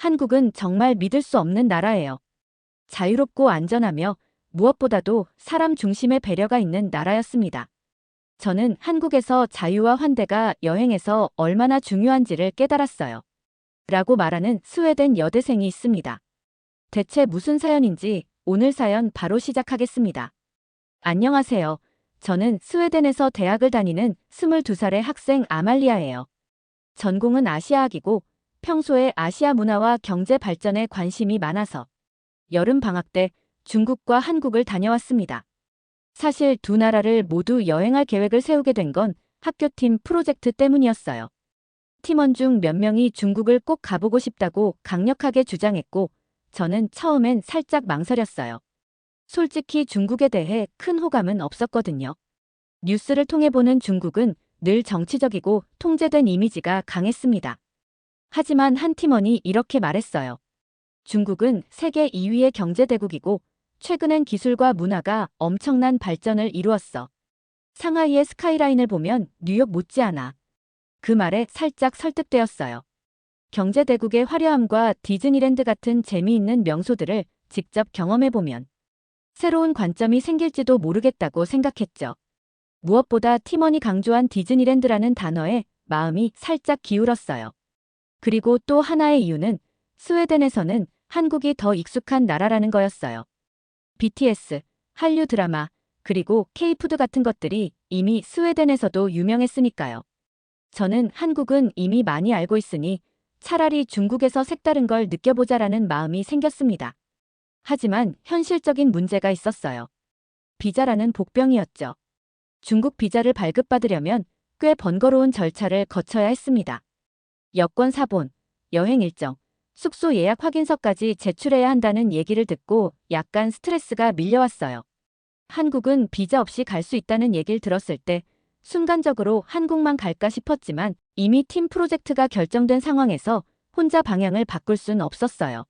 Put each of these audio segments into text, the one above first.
한국은 정말 믿을 수 없는 나라예요. 자유롭고 안전하며 무엇보다도 사람 중심의 배려가 있는 나라였습니다. 저는 한국에서 자유와 환대가 여행에서 얼마나 중요한지를 깨달았어요. 라고 말하는 스웨덴 여대생이 있습니다. 대체 무슨 사연인지 오늘 사연 바로 시작하겠습니다. 안녕하세요. 저는 스웨덴에서 대학을 다니는 22살의 학생 아말리아예요. 전공은 아시아학이고 평소에 아시아 문화와 경제 발전에 관심이 많아서 여름 방학 때 중국과 한국을 다녀왔습니다. 사실 두 나라를 모두 여행할 계획을 세우게 된 건 학교팀 프로젝트 때문이었어요. 팀원 중 몇 명이 중국을 꼭 가보고 싶다고 강력하게 주장했고 저는 처음엔 살짝 망설였어요. 솔직히 중국에 대해 큰 호감은 없었거든요. 뉴스를 통해 보는 중국은 늘 정치적이고 통제된 이미지가 강했습니다. 하지만 한 팀원이 이렇게 말했어요. 중국은 세계 2위의 경제대국이고 최근엔 기술과 문화가 엄청난 발전을 이루었어. 상하이의 스카이라인을 보면 뉴욕 못지않아. 그 말에 살짝 설득되었어요. 경제대국의 화려함과 디즈니랜드 같은 재미있는 명소들을 직접 경험해보면 새로운 관점이 생길지도 모르겠다고 생각했죠. 무엇보다 팀원이 강조한 디즈니랜드라는 단어에 마음이 살짝 기울었어요. 그리고 또 하나의 이유는 스웨덴에서는 한국이 더 익숙한 나라라는 거였어요. BTS, 한류 드라마, 그리고 K-푸드 같은 것들이 이미 스웨덴에서도 유명했으니까요. 저는 한국은 이미 많이 알고 있으니 차라리 중국에서 색다른 걸 느껴보자라는 마음이 생겼습니다. 하지만 현실적인 문제가 있었어요. 비자라는 복병이었죠. 중국 비자를 발급받으려면 꽤 번거로운 절차를 거쳐야 했습니다. 여권 사본, 여행 일정, 숙소 예약 확인서까지 제출해야 한다는 얘기를 듣고 약간 스트레스가 밀려왔어요. 한국은 비자 없이 갈 수 있다는 얘기를 들었을 때 순간적으로 한국만 갈까 싶었지만 이미 팀 프로젝트가 결정된 상황에서 혼자 방향을 바꿀 순 없었어요.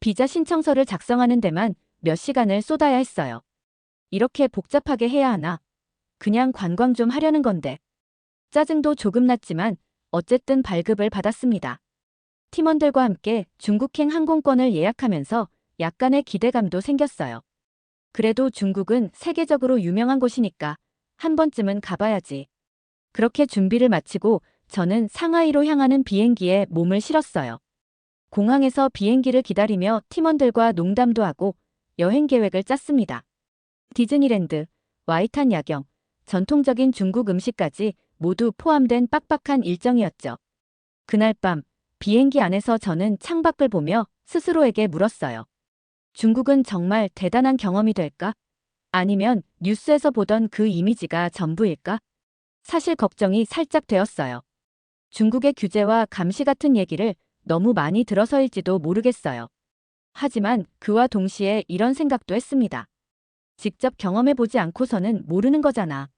비자 신청서를 작성하는 데만 몇 시간을 쏟아야 했어요. 이렇게 복잡하게 해야 하나? 그냥 관광 좀 하려는 건데. 짜증도 조금 났지만 어쨌든 발급을 받았습니다. 팀원들과 함께 중국행 항공권을 예약하면서 약간의 기대감도 생겼어요. 그래도 중국은 세계적으로 유명한 곳이니까 한 번쯤은 가봐야지. 그렇게 준비를 마치고 저는 상하이로 향하는 비행기에 몸을 실었어요. 공항에서 비행기를 기다리며 팀원들과 농담도 하고 여행 계획을 짰습니다. 디즈니랜드, 와이탄 야경, 전통적인 중국 음식까지 모두 포함된 빡빡한 일정이었죠. 그날 밤 비행기 안에서 저는 창밖을 보며 스스로에게 물었어요. 중국은 정말 대단한 경험이 될까? 아니면 뉴스에서 보던 그 이미지가 전부일까? 사실 걱정이 살짝 되었어요. 중국의 규제와 감시 같은 얘기를 너무 많이 들어서일지도 모르겠어요. 하지만 그와 동시에 이런 생각도 했습니다. 직접 경험해보지 않고서는 모르는 거잖아.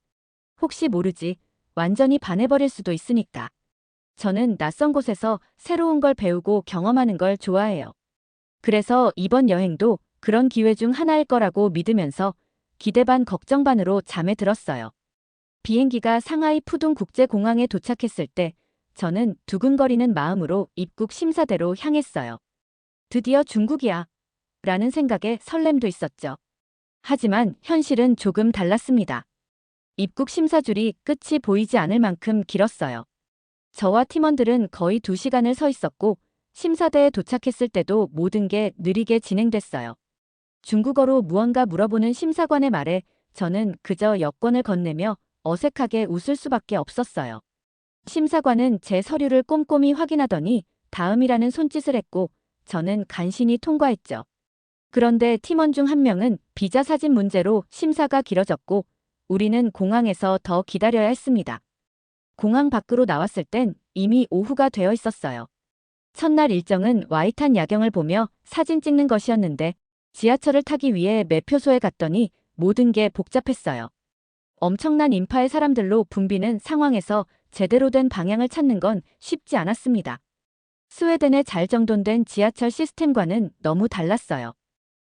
혹시 모르지, 완전히 반해버릴 수도 있으니까. 저는 낯선 곳에서 새로운 걸 배우고 경험하는 걸 좋아해요. 그래서 이번 여행도 그런 기회 중 하나일 거라고 믿으면서 기대 반 걱정 반으로 잠에 들었어요. 비행기가 상하이 푸둥 국제공항에 도착했을 때 저는 두근거리는 마음으로 입국 심사대로 향했어요. 드디어 중국이야. 라는 생각에 설렘도 있었죠. 하지만 현실은 조금 달랐습니다. 입국 심사줄이 끝이 보이지 않을 만큼 길었어요. 저와 팀원들은 거의 2시간을 서 있었고 심사대에 도착했을 때도 모든 게 느리게 진행됐어요. 중국어로 무언가 물어보는 심사관의 말에 저는 그저 여권을 건네며 어색하게 웃을 수밖에 없었어요. 심사관은 제 서류를 꼼꼼히 확인하더니 다음이라는 손짓을 했고 저는 간신히 통과했죠. 그런데 팀원 중 한 명은 비자 사진 문제로 심사가 길어졌고 우리는 공항에서 더 기다려야 했습니다. 공항 밖으로 나왔을 땐 이미 오후가 되어 있었어요. 첫날 일정은 와이탄 야경을 보며 사진 찍는 것이었는데 지하철을 타기 위해 매표소에 갔더니 모든 게 복잡했어요. 엄청난 인파의 사람들로 붐비는 상황에서 제대로 된 방향을 찾는 건 쉽지 않았습니다. 스웨덴의 잘 정돈된 지하철 시스템과는 너무 달랐어요.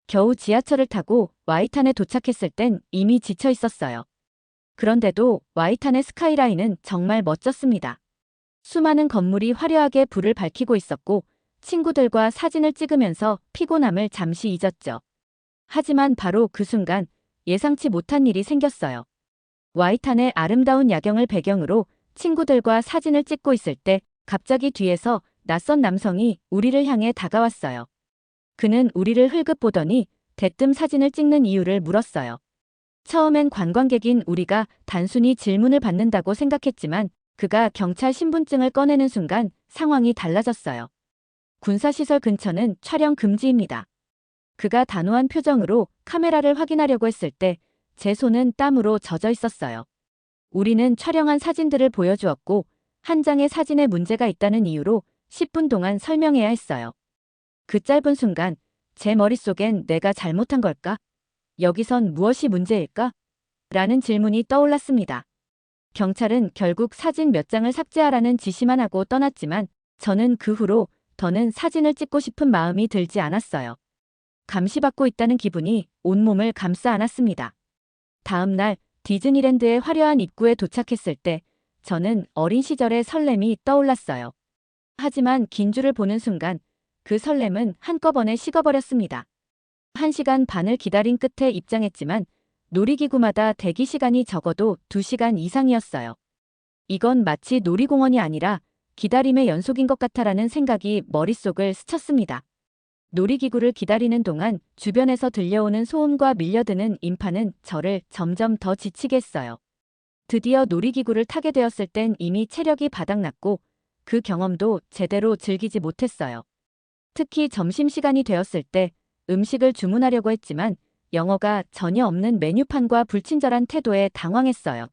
겨우 지하철을 타고 와이탄에 도착했을 땐 이미 지쳐 있었어요. 그런데도 와이탄의 스카이라인은 정말 멋졌습니다. 수많은 건물이 화려하게 불을 밝히고 있었고 친구들과 사진을 찍으면서 피곤함을 잠시 잊었죠. 하지만 바로 그 순간 예상치 못한 일이 생겼어요. 와이탄의 아름다운 야경을 배경으로 친구들과 사진을 찍고 있을 때 갑자기 뒤에서 낯선 남성이 우리를 향해 다가왔어요. 그는 우리를 흘끗 보더니 대뜸 사진을 찍는 이유를 물었어요. 처음엔 관광객인 우리가 단순히 질문을 받는다고 생각했지만 그가 경찰 신분증을 꺼내는 순간 상황이 달라졌어요. 군사시설 근처는 촬영 금지입니다. 그가 단호한 표정으로 카메라를 확인하려고 했을 때 제 손은 땀으로 젖어 있었어요. 우리는 촬영한 사진들을 보여주었고 한 장의 사진에 문제가 있다는 이유로 10분 동안 설명해야 했어요. 그 짧은 순간 제 머릿속엔 내가 잘못한 걸까? 여기선 무엇이 문제일까? 라는 질문이 떠올랐습니다. 경찰은 결국 사진 몇 장을 삭제하라는 지시만 하고 떠났지만 저는 그 후로 더는 사진을 찍고 싶은 마음이 들지 않았어요. 감시받고 있다는 기분이 온몸을 감싸 안았습니다. 다음 날 디즈니랜드의 화려한 입구에 도착했을 때 저는 어린 시절의 설렘이 떠올랐어요. 하지만 긴 줄을 보는 순간 그 설렘은 한꺼번에 식어버렸습니다. 1시간 반을 기다린 끝에 입장했지만 놀이기구마다 대기 시간이 적어도 2시간 이상이었어요. 이건 마치 놀이공원이 아니라 기다림의 연속인 것 같아라는 생각이 머릿속을 스쳤습니다. 놀이기구를 기다리는 동안 주변에서 들려오는 소음과 밀려드는 인파는 저를 점점 더 지치게 했어요. 드디어 놀이기구를 타게 되었을 땐 이미 체력이 바닥났고 그 경험도 제대로 즐기지 못했어요. 특히 점심시간이 되었을 때 음식을 주문하려고 했지만 영어가 전혀 없는 메뉴판과 불친절한 태도에 당황했어요.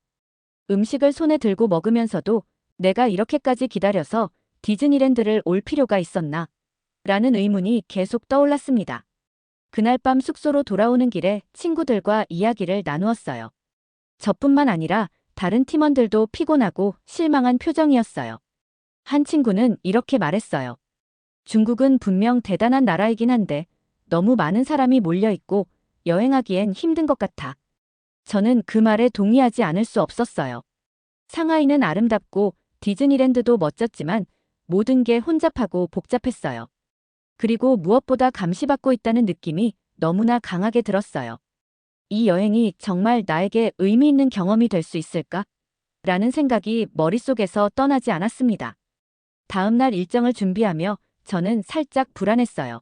음식을 손에 들고 먹으면서도 내가 이렇게까지 기다려서 디즈니랜드를 올 필요가 있었나? 라는 의문이 계속 떠올랐습니다. 그날 밤 숙소로 돌아오는 길에 친구들과 이야기를 나누었어요. 저뿐만 아니라 다른 팀원들도 피곤하고 실망한 표정이었어요. 한 친구는 이렇게 말했어요. 중국은 분명 대단한 나라이긴 한데 너무 많은 사람이 몰려있고 여행하기엔 힘든 것 같아. 저는 그 말에 동의하지 않을 수 없었어요. 상하이는 아름답고 디즈니랜드도 멋졌지만 모든 게 혼잡하고 복잡했어요. 그리고 무엇보다 감시받고 있다는 느낌이 너무나 강하게 들었어요. 이 여행이 정말 나에게 의미 있는 경험이 될 수 있을까? 라는 생각이 머릿속에서 떠나지 않았습니다. 다음 날 일정을 준비하며 저는 살짝 불안했어요.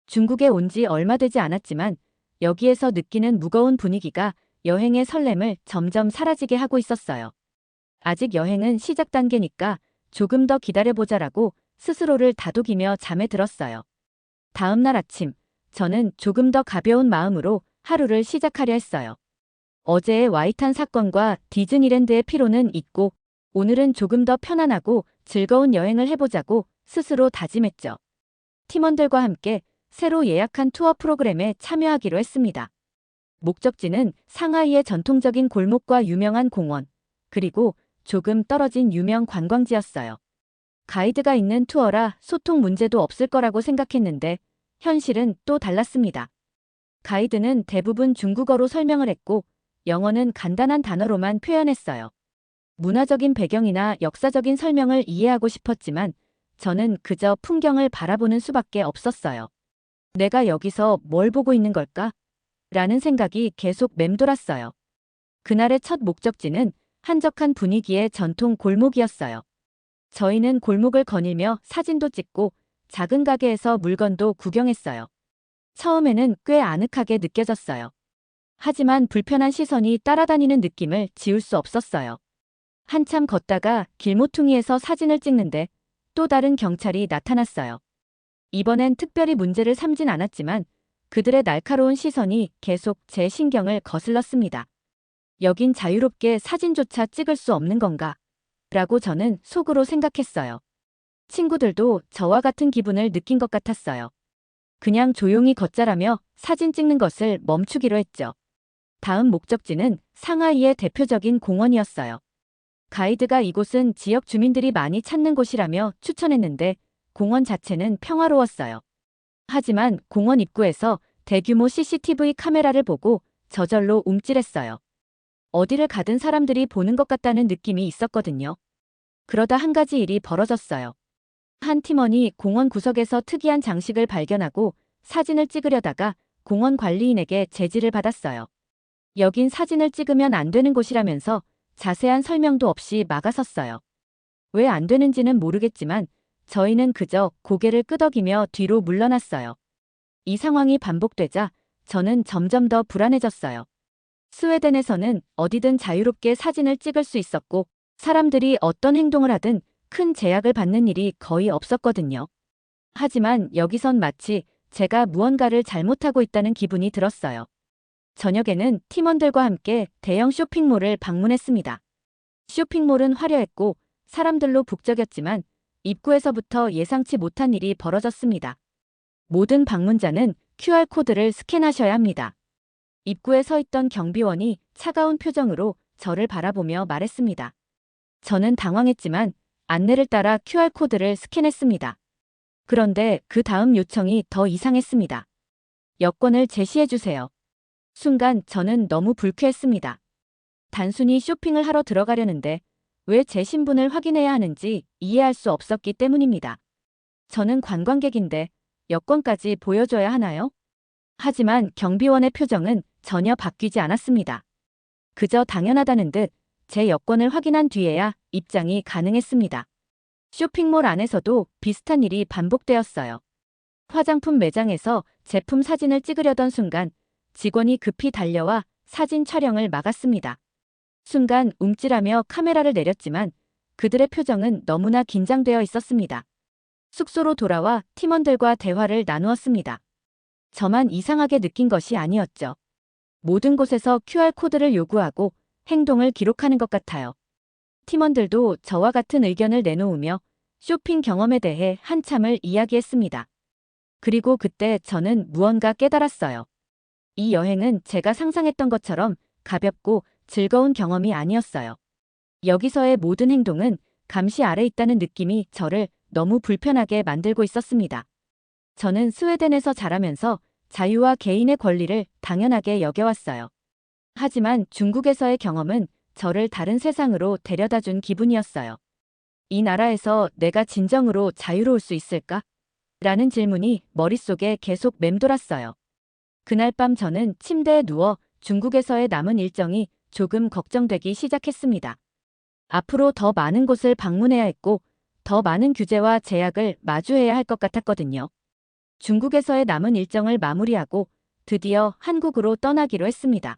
중국에 온 지 얼마 되지 않았지만 여기에서 느끼는 무거운 분위기가 여행의 설렘을 점점 사라지게 하고 있었어요. 아직 여행은 시작 단계니까 조금 더 기다려보자라고 스스로를 다독이며 잠에 들었어요. 다음 날 아침, 저는 조금 더 가벼운 마음으로 하루를 시작하려 했어요. 어제의 와이탄 사건과 디즈니랜드의 피로는 잊고 오늘은 조금 더 편안하고 즐거운 여행을 해보자고 스스로 다짐했죠. 팀원들과 함께 새로 예약한 투어 프로그램에 참여하기로 했습니다. 목적지는 상하이의 전통적인 골목과 유명한 공원, 그리고 조금 떨어진 유명 관광지였어요. 가이드가 있는 투어라 소통 문제도 없을 거라고 생각했는데 현실은 또 달랐습니다. 가이드는 대부분 중국어로 설명을 했고 영어는 간단한 단어로만 표현했어요. 문화적인 배경이나 역사적인 설명을 이해하고 싶었지만 저는 그저 풍경을 바라보는 수밖에 없었어요. 내가 여기서 뭘 보고 있는 걸까? 라는 생각이 계속 맴돌았어요. 그날의 첫 목적지는 한적한 분위기의 전통 골목이었어요. 저희는 골목을 거닐며 사진도 찍고 작은 가게에서 물건도 구경했어요. 처음에는 꽤 아늑하게 느껴졌어요. 하지만 불편한 시선이 따라다니는 느낌을 지울 수 없었어요. 한참 걷다가 길모퉁이에서 사진을 찍는데 또 다른 경찰이 나타났어요. 이번엔 특별히 문제를 삼진 않았지만 그들의 날카로운 시선이 계속 제 신경을 거슬렀습니다. 여긴 자유롭게 사진조차 찍을 수 없는 건가? 라고 저는 속으로 생각했어요. 친구들도 저와 같은 기분을 느낀 것 같았어요. 그냥 조용히 걷자라며 사진 찍는 것을 멈추기로 했죠. 다음 목적지는 상하이의 대표적인 공원이었어요. 가이드가 이곳은 지역 주민들이 많이 찾는 곳이라며 추천했는데 공원 자체는 평화로웠어요. 하지만 공원 입구에서 대규모 CCTV 카메라를 보고 저절로 움찔했어요. 어디를 가든 사람들이 보는 것 같다는 느낌이 있었거든요. 그러다 한 가지 일이 벌어졌어요. 한 팀원이 공원 구석에서 특이한 장식을 발견하고 사진을 찍으려다가 공원 관리인에게 제지를 받았어요. 여긴 사진을 찍으면 안 되는 곳이라면서 자세한 설명도 없이 막아섰어요. 왜 안 되는지는 모르겠지만 저희는 그저 고개를 끄덕이며 뒤로 물러났어요. 이 상황이 반복되자 저는 점점 더 불안해졌어요. 스웨덴에서는 어디든 자유롭게 사진을 찍을 수 있었고 사람들이 어떤 행동을 하든 큰 제약을 받는 일이 거의 없었거든요. 하지만 여기선 마치 제가 무언가를 잘못하고 있다는 기분이 들었어요. 저녁에는 팀원들과 함께 대형 쇼핑몰을 방문했습니다. 쇼핑몰은 화려했고 사람들로 북적였지만 입구에서부터 예상치 못한 일이 벌어졌습니다. 모든 방문자는 QR코드를 스캔하셔야 합니다. 입구에 서 있던 경비원이 차가운 표정으로 저를 바라보며 말했습니다. 저는 당황했지만 안내를 따라 QR코드를 스캔했습니다. 그런데 그 다음 요청이 더 이상했습니다. 여권을 제시해 주세요. 순간 저는 너무 불쾌했습니다. 단순히 쇼핑을 하러 들어가려는데 왜 제 신분을 확인해야 하는지 이해할 수 없었기 때문입니다. 저는 관광객인데 여권까지 보여줘야 하나요? 하지만 경비원의 표정은 전혀 바뀌지 않았습니다. 그저 당연하다는 듯 제 여권을 확인한 뒤에야 입장이 가능했습니다. 쇼핑몰 안에서도 비슷한 일이 반복되었어요. 화장품 매장에서 제품 사진을 찍으려던 순간 직원이 급히 달려와 사진 촬영을 막았습니다. 순간 움찔하며 카메라를 내렸지만 그들의 표정은 너무나 긴장되어 있었습니다. 숙소로 돌아와 팀원들과 대화를 나누었습니다. 저만 이상하게 느낀 것이 아니었죠. 모든 곳에서 QR코드를 요구하고 행동을 기록하는 것 같아요. 팀원들도 저와 같은 의견을 내놓으며 쇼핑 경험에 대해 한참을 이야기했습니다. 그리고 그때 저는 무언가 깨달았어요. 이 여행은 제가 상상했던 것처럼 가볍고 즐거운 경험이 아니었어요. 여기서의 모든 행동은 감시 아래 있다는 느낌이 저를 너무 불편하게 만들고 있었습니다. 저는 스웨덴에서 자라면서 자유와 개인의 권리를 당연하게 여겨왔어요. 하지만 중국에서의 경험은 저를 다른 세상으로 데려다준 기분이었어요. 이 나라에서 내가 진정으로 자유로울 수 있을까? 라는 질문이 머릿속에 계속 맴돌았어요. 그날 밤 저는 침대에 누워 중국에서의 남은 일정이 조금 걱정되기 시작했습니다. 앞으로 더 많은 곳을 방문해야 했고 더 많은 규제와 제약을 마주해야 할 것 같았거든요. 중국에서의 남은 일정을 마무리하고 드디어 한국으로 떠나기로 했습니다.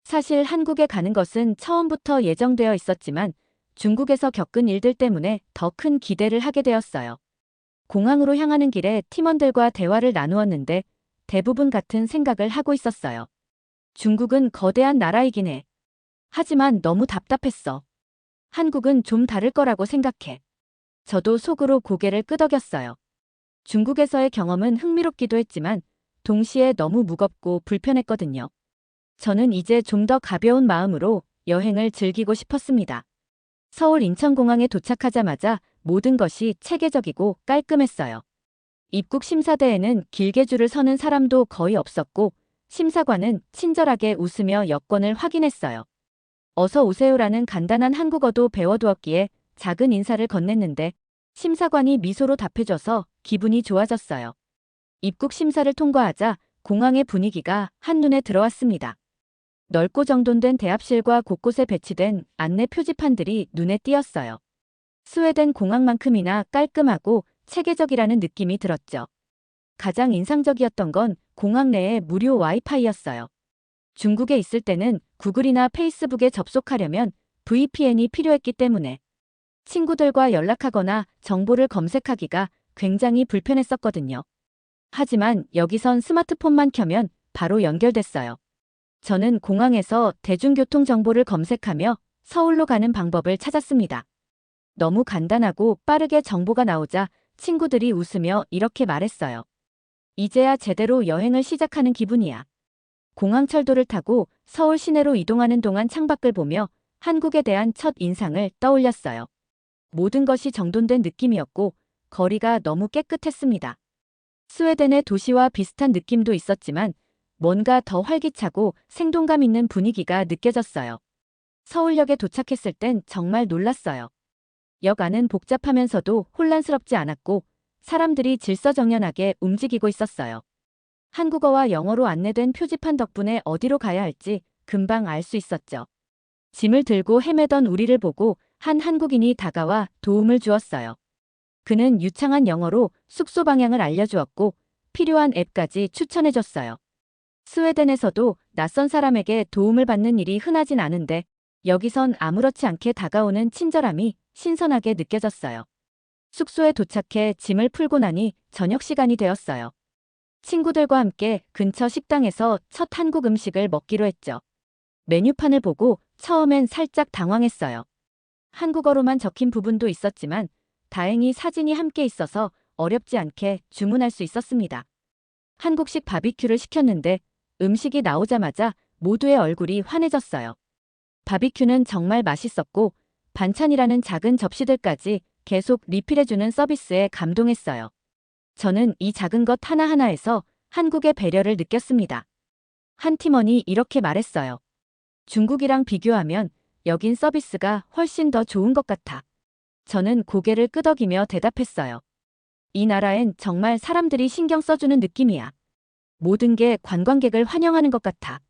사실 한국에 가는 것은 처음부터 예정되어 있었지만 중국에서 겪은 일들 때문에 더 큰 기대를 하게 되었어요. 공항으로 향하는 길에 팀원들과 대화를 나누었는데 대부분 같은 생각을 하고 있었어요. 중국은 거대한 나라이긴 해. 하지만 너무 답답했어. 한국은 좀 다를 거라고 생각해. 저도 속으로 고개를 끄덕였어요. 중국에서의 경험은 흥미롭기도 했지만 동시에 너무 무겁고 불편했거든요. 저는 이제 좀 더 가벼운 마음으로 여행을 즐기고 싶었습니다. 서울 인천공항에 도착하자마자 모든 것이 체계적이고 깔끔했어요. 입국 심사대에는 길게 줄을 서는 사람도 거의 없었고 심사관은 친절하게 웃으며 여권을 확인했어요. 어서 오세요라는 간단한 한국어도 배워두었기에 작은 인사를 건넸는데 심사관이 미소로 답해줘서 기분이 좋아졌어요. 입국 심사를 통과하자 공항의 분위기가 한눈에 들어왔습니다. 넓고 정돈된 대합실과 곳곳에 배치된 안내 표지판들이 눈에 띄었어요. 스웨덴 공항만큼이나 깔끔하고 체계적이라는 느낌이 들었죠. 가장 인상적이었던 건 공항 내의 무료 와이파이였어요. 중국에 있을 때는 구글이나 페이스북에 접속하려면 VPN이 필요했기 때문에 친구들과 연락하거나 정보를 검색하기가 굉장히 불편했었거든요. 하지만 여기선 스마트폰만 켜면 바로 연결됐어요. 저는 공항에서 대중교통 정보를 검색하며 서울로 가는 방법을 찾았습니다. 너무 간단하고 빠르게 정보가 나오자 친구들이 웃으며 이렇게 말했어요. 이제야 제대로 여행을 시작하는 기분이야. 공항철도를 타고 서울 시내로 이동하는 동안 창밖을 보며 한국에 대한 첫 인상을 떠올렸어요. 모든 것이 정돈된 느낌이었고 거리가 너무 깨끗했습니다. 스웨덴의 도시와 비슷한 느낌도 있었지만 뭔가 더 활기차고 생동감 있는 분위기가 느껴졌어요. 서울역에 도착했을 땐 정말 놀랐어요. 역 안은 복잡하면서도 혼란스럽지 않았고 사람들이 질서정연하게 움직이고 있었어요. 한국어와 영어로 안내된 표지판 덕분에 어디로 가야 할지 금방 알 수 있었죠. 짐을 들고 헤매던 우리를 보고 한 한국인이 다가와 도움을 주었어요. 그는 유창한 영어로 숙소 방향을 알려주었고 필요한 앱까지 추천해줬어요. 스웨덴에서도 낯선 사람에게 도움을 받는 일이 흔하진 않은데 여기선 아무렇지 않게 다가오는 친절함이 신선하게 느껴졌어요. 숙소에 도착해 짐을 풀고 나니 저녁 시간이 되었어요. 친구들과 함께 근처 식당에서 첫 한국 음식을 먹기로 했죠. 메뉴판을 보고 처음엔 살짝 당황했어요. 한국어로만 적힌 부분도 있었지만 다행히 사진이 함께 있어서 어렵지 않게 주문할 수 있었습니다. 한국식 바비큐를 시켰는데 음식이 나오자마자 모두의 얼굴이 환해졌어요. 바비큐는 정말 맛있었고 반찬이라는 작은 접시들까지 계속 리필해주는 서비스에 감동했어요. 저는 이 작은 것 하나하나에서 한국의 배려를 느꼈습니다. 한 팀원이 이렇게 말했어요. 중국이랑 비교하면 여긴 서비스가 훨씬 더 좋은 것 같아. 저는 고개를 끄덕이며 대답했어요. 이 나라엔 정말 사람들이 신경 써주는 느낌이야. 모든 게 관광객을 환영하는 것 같아.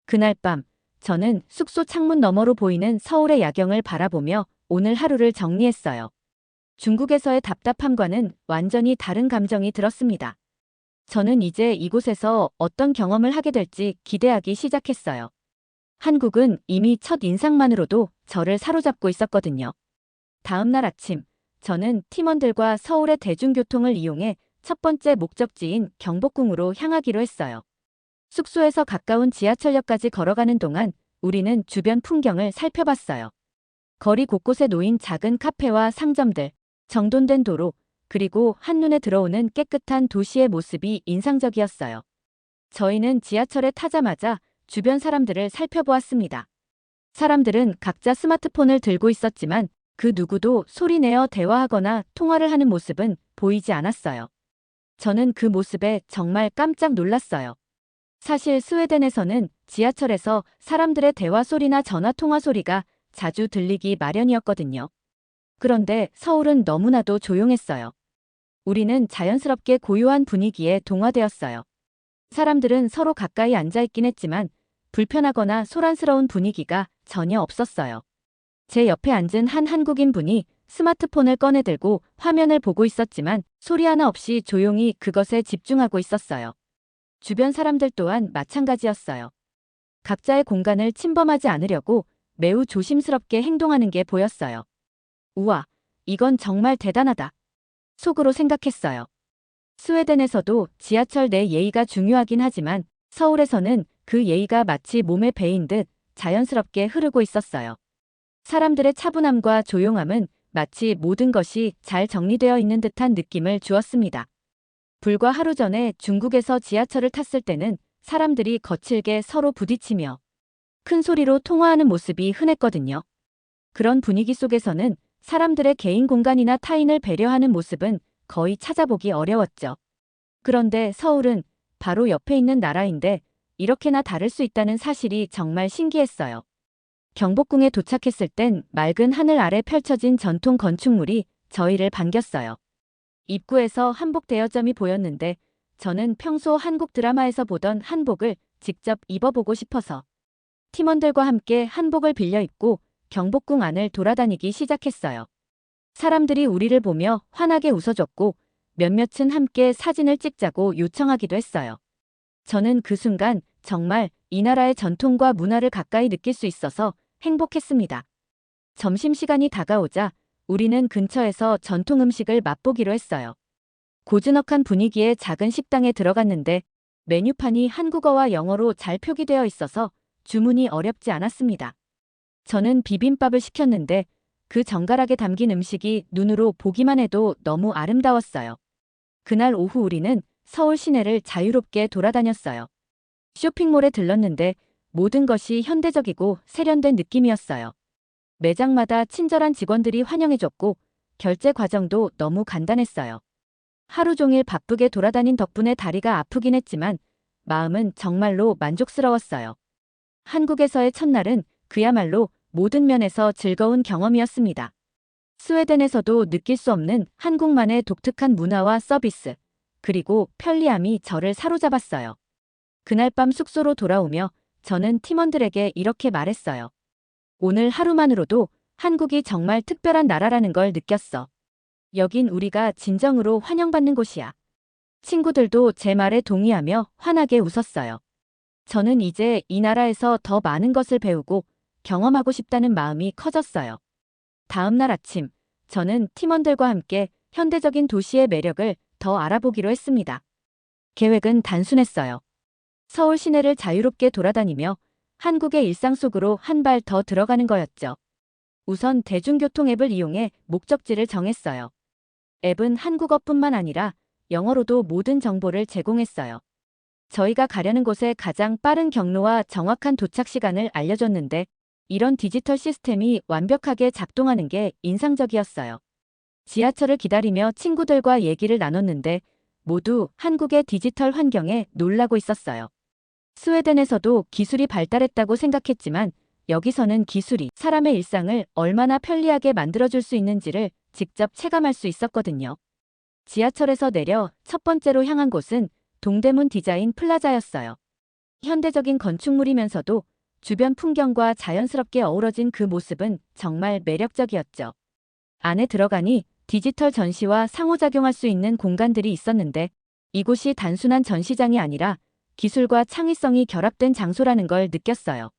그날 밤, 저는 숙소 창문 너머로 보이는 서울의 야경을 바라보며 오늘 하루를 정리했어요. 중국에서의 답답함과는 완전히 다른 감정이 들었습니다. 저는 이제 이곳에서 어떤 경험을 하게 될지 기대하기 시작했어요. 한국은 이미 첫 인상만으로도 저를 사로잡고 있었거든요. 다음 날 아침, 저는 팀원들과 서울의 대중교통을 이용해 첫 번째 목적지인 경복궁으로 향하기로 했어요. 숙소에서 가까운 지하철역까지 걸어가는 동안 우리는 주변 풍경을 살펴봤어요. 거리 곳곳에 놓인 작은 카페와 상점들, 정돈된 도로, 그리고 한눈에 들어오는 깨끗한 도시의 모습이 인상적이었어요. 저희는 지하철에 타자마자 주변 사람들을 살펴보았습니다. 사람들은 각자 스마트폰을 들고 있었지만 그 누구도 소리내어 대화하거나 통화를 하는 모습은 보이지 않았어요. 저는 그 모습에 정말 깜짝 놀랐어요. 사실 스웨덴에서는 지하철에서 사람들의 대화 소리나 전화 통화 소리가 자주 들리기 마련이었거든요. 그런데 서울은 너무나도 조용했어요. 우리는 자연스럽게 고요한 분위기에 동화되었어요. 사람들은 서로 가까이 앉아 있긴 했지만 불편하거나 소란스러운 분위기가 전혀 없었어요. 제 옆에 앉은 한 한국인 분이 스마트폰을 꺼내들고 화면을 보고 있었지만 소리 하나 없이 조용히 그것에 집중하고 있었어요. 주변 사람들 또한 마찬가지였어요. 각자의 공간을 침범하지 않으려고 매우 조심스럽게 행동하는 게 보였어요. 우와, 이건 정말 대단하다. 속으로 생각했어요. 스웨덴에서도 지하철 내 예의가 중요하긴 하지만 서울에서는 그 예의가 마치 몸에 배인 듯 자연스럽게 흐르고 있었어요. 사람들의 차분함과 조용함은 마치 모든 것이 잘 정리되어 있는 듯한 느낌을 주었습니다. 불과 하루 전에 중국에서 지하철을 탔을 때는 사람들이 거칠게 서로 부딪히며 큰 소리로 통화하는 모습이 흔했거든요. 그런 분위기 속에서는 사람들의 개인 공간이나 타인을 배려하는 모습은 거의 찾아보기 어려웠죠. 그런데 서울은 바로 옆에 있는 나라인데 이렇게나 다를 수 있다는 사실이 정말 신기했어요. 경복궁에 도착했을 땐 맑은 하늘 아래 펼쳐진 전통 건축물이 저희를 반겼어요. 입구에서 한복 대여점이 보였는데 저는 평소 한국 드라마에서 보던 한복을 직접 입어보고 싶어서 팀원들과 함께 한복을 빌려 입고 경복궁 안을 돌아다니기 시작했어요. 사람들이 우리를 보며 환하게 웃어줬고 몇몇은 함께 사진을 찍자고 요청하기도 했어요. 저는 그 순간 정말 이 나라의 전통과 문화를 가까이 느낄 수 있어서 행복했습니다. 점심시간이 다가오자 우리는 근처에서 전통 음식을 맛보기로 했어요. 고즈넉한 분위기의 작은 식당에 들어갔는데 메뉴판이 한국어와 영어로 잘 표기되어 있어서 주문이 어렵지 않았습니다. 저는 비빔밥을 시켰는데 그 정갈하게 담긴 음식이 눈으로 보기만 해도 너무 아름다웠어요. 그날 오후 우리는 서울 시내를 자유롭게 돌아다녔어요. 쇼핑몰에 들렀는데 모든 것이 현대적이고 세련된 느낌이었어요. 매장마다 친절한 직원들이 환영해줬고 결제 과정도 너무 간단했어요. 하루 종일 바쁘게 돌아다닌 덕분에 다리가 아프긴 했지만 마음은 정말로 만족스러웠어요. 한국에서의 첫날은 그야말로 모든 면에서 즐거운 경험이었습니다. 스웨덴에서도 느낄 수 없는 한국만의 독특한 문화와 서비스, 그리고 편리함이 저를 사로잡았어요. 그날 밤 숙소로 돌아오며 저는 팀원들에게 이렇게 말했어요. 오늘 하루만으로도 한국이 정말 특별한 나라라는 걸 느꼈어. 여긴 우리가 진정으로 환영받는 곳이야. 친구들도 제 말에 동의하며 환하게 웃었어요. 저는 이제 이 나라에서 더 많은 것을 배우고 경험하고 싶다는 마음이 커졌어요. 다음 날 아침, 저는 팀원들과 함께 현대적인 도시의 매력을 더 알아보기로 했습니다. 계획은 단순했어요. 서울 시내를 자유롭게 돌아다니며 한국의 일상 속으로 한 발 더 들어가는 거였죠. 우선 대중교통 앱을 이용해 목적지를 정했어요. 앱은 한국어뿐만 아니라 영어로도 모든 정보를 제공했어요. 저희가 가려는 곳의 가장 빠른 경로와 정확한 도착 시간을 알려줬는데 이런 디지털 시스템이 완벽하게 작동하는 게 인상적이었어요. 지하철을 기다리며 친구들과 얘기를 나눴는데 모두 한국의 디지털 환경에 놀라고 있었어요. 스웨덴에서도 기술이 발달했다고 생각했지만 여기서는 기술이 사람의 일상을 얼마나 편리하게 만들어줄 수 있는지를 직접 체감할 수 있었거든요. 지하철에서 내려 첫 번째로 향한 곳은 동대문 디자인 플라자였어요. 현대적인 건축물이면서도 주변 풍경과 자연스럽게 어우러진 그 모습은 정말 매력적이었죠. 안에 들어가니 디지털 전시와 상호작용할 수 있는 공간들이 있었는데 이곳이 단순한 전시장이 아니라 기술과 창의성이 결합된 장소라는 걸 느꼈어요.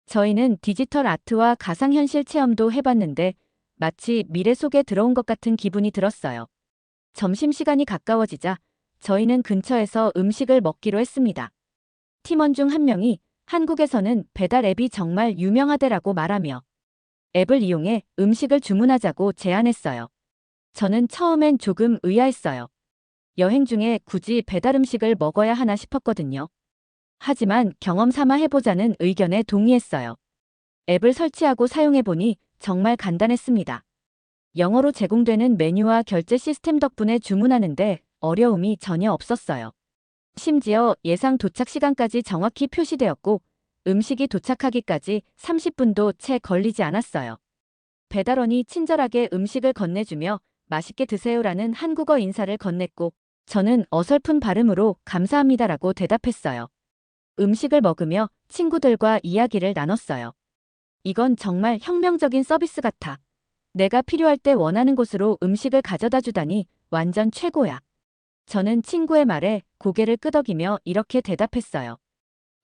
저희는 디지털 아트와 가상현실 체험도 해봤는데 마치 미래 속에 들어온 것 같은 기분이 들었어요. 점심시간이 가까워지자 저희는 근처에서 음식을 먹기로 했습니다. 팀원 중 한 명이 한국에서는 배달 앱이 정말 유명하대라고 말하며 앱을 이용해 음식을 주문하자고 제안했어요. 저는 처음엔 조금 의아했어요. 여행 중에 굳이 배달 음식을 먹어야 하나 싶었거든요. 하지만 경험 삼아 해보자는 의견에 동의했어요. 앱을 설치하고 사용해보니 정말 간단했습니다. 영어로 제공되는 메뉴와 결제 시스템 덕분에 주문하는데 어려움이 전혀 없었어요. 심지어 예상 도착 시간까지 정확히 표시되었고 음식이 도착하기까지 30분도 채 걸리지 않았어요. 배달원이 친절하게 음식을 건네주며 맛있게 드세요라는 한국어 인사를 건넸고 저는 어설픈 발음으로 감사합니다라고 대답했어요. 음식을 먹으며 친구들과 이야기를 나눴어요. 이건 정말 혁명적인 서비스 같아. 내가 필요할 때 원하는 곳으로 음식을 가져다 주다니 완전 최고야. 저는 친구의 말에 고개를 끄덕이며 이렇게 대답했어요.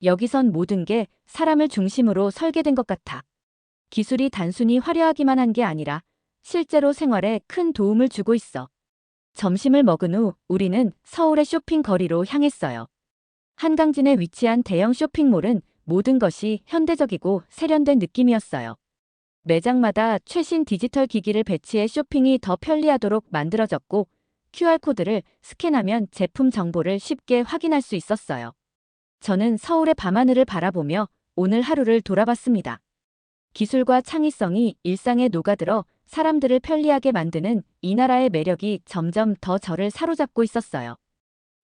여기선 모든 게 사람을 중심으로 설계된 것 같아. 기술이 단순히 화려하기만 한 게 아니라 실제로 생활에 큰 도움을 주고 있어. 점심을 먹은 후 우리는 서울의 쇼핑 거리로 향했어요. 한강진에 위치한 대형 쇼핑몰은 모든 것이 현대적이고 세련된 느낌이었어요. 매장마다 최신 디지털 기기를 배치해 쇼핑이 더 편리하도록 만들어졌고 QR코드를 스캔하면 제품 정보를 쉽게 확인할 수 있었어요. 저는 서울의 밤하늘을 바라보며 오늘 하루를 돌아봤습니다. 기술과 창의성이 일상에 녹아들어 사람들을 편리하게 만드는 이 나라의 매력이 점점 더 저를 사로잡고 있었어요.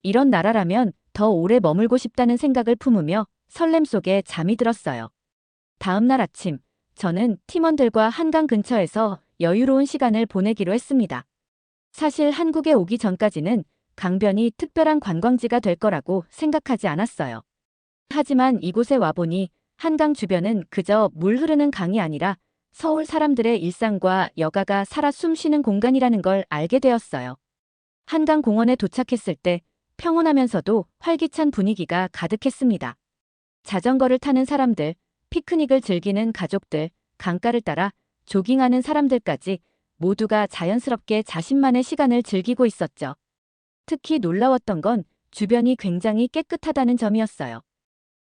이런 나라라면 더 오래 머물고 싶다는 생각을 품으며 설렘 속에 잠이 들었어요. 다음 날 아침, 저는 팀원들과 한강 근처에서 여유로운 시간을 보내기로 했습니다. 사실 한국에 오기 전까지는 강변이 특별한 관광지가 될 거라고 생각하지 않았어요. 하지만 이곳에 와보니 한강 주변은 그저 물 흐르는 강이 아니라 서울 사람들의 일상과 여가가 살아 숨쉬는 공간이라는 걸 알게 되었어요. 한강 공원에 도착했을 때 평온하면서도 활기찬 분위기가 가득했습니다. 자전거를 타는 사람들, 피크닉을 즐기는 가족들, 강가를 따라 조깅하는 사람들까지 모두가 자연스럽게 자신만의 시간을 즐기고 있었죠. 특히 놀라웠던 건 주변이 굉장히 깨끗하다는 점이었어요.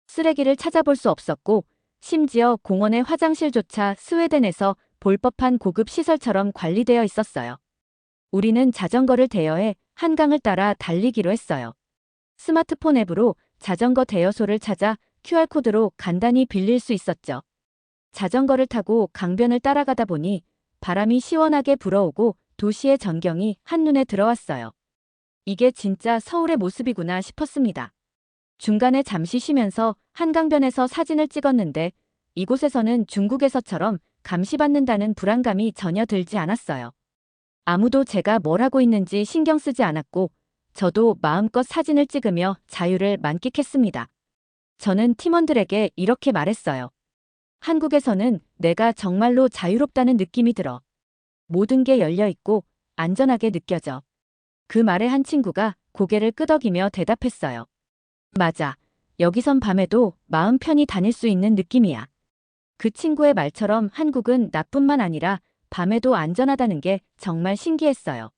쓰레기를 찾아볼 수 없었고 심지어 공원의 화장실조차 스웨덴에서 볼 법한 고급 시설처럼 관리되어 있었어요. 우리는 자전거를 대여해 한강을 따라 달리기로 했어요. 스마트폰 앱으로 자전거 대여소를 찾아 QR코드로 간단히 빌릴 수 있었죠. 자전거를 타고 강변을 따라가다 보니 바람이 시원하게 불어오고 도시의 전경이 한눈에 들어왔어요. 이게 진짜 서울의 모습이구나 싶었습니다. 중간에 잠시 쉬면서 한강변에서 사진을 찍었는데 이곳에서는 중국에서처럼 감시받는다는 불안감이 전혀 들지 않았어요. 아무도 제가 뭘 하고 있는지 신경 쓰지 않았고, 저도 마음껏 사진을 찍으며 자유를 만끽했습니다. 저는 팀원들에게 이렇게 말했어요. 한국에서는 내가 정말로 자유롭다는 느낌이 들어. 모든 게 열려있고 안전하게 느껴져. 그 말에 한 친구가 고개를 끄덕이며 대답했어요. 맞아. 여기선 밤에도 마음 편히 다닐 수 있는 느낌이야. 그 친구의 말처럼 한국은 나뿐만 아니라 밤에도 안전하다는 게 정말 신기했어요.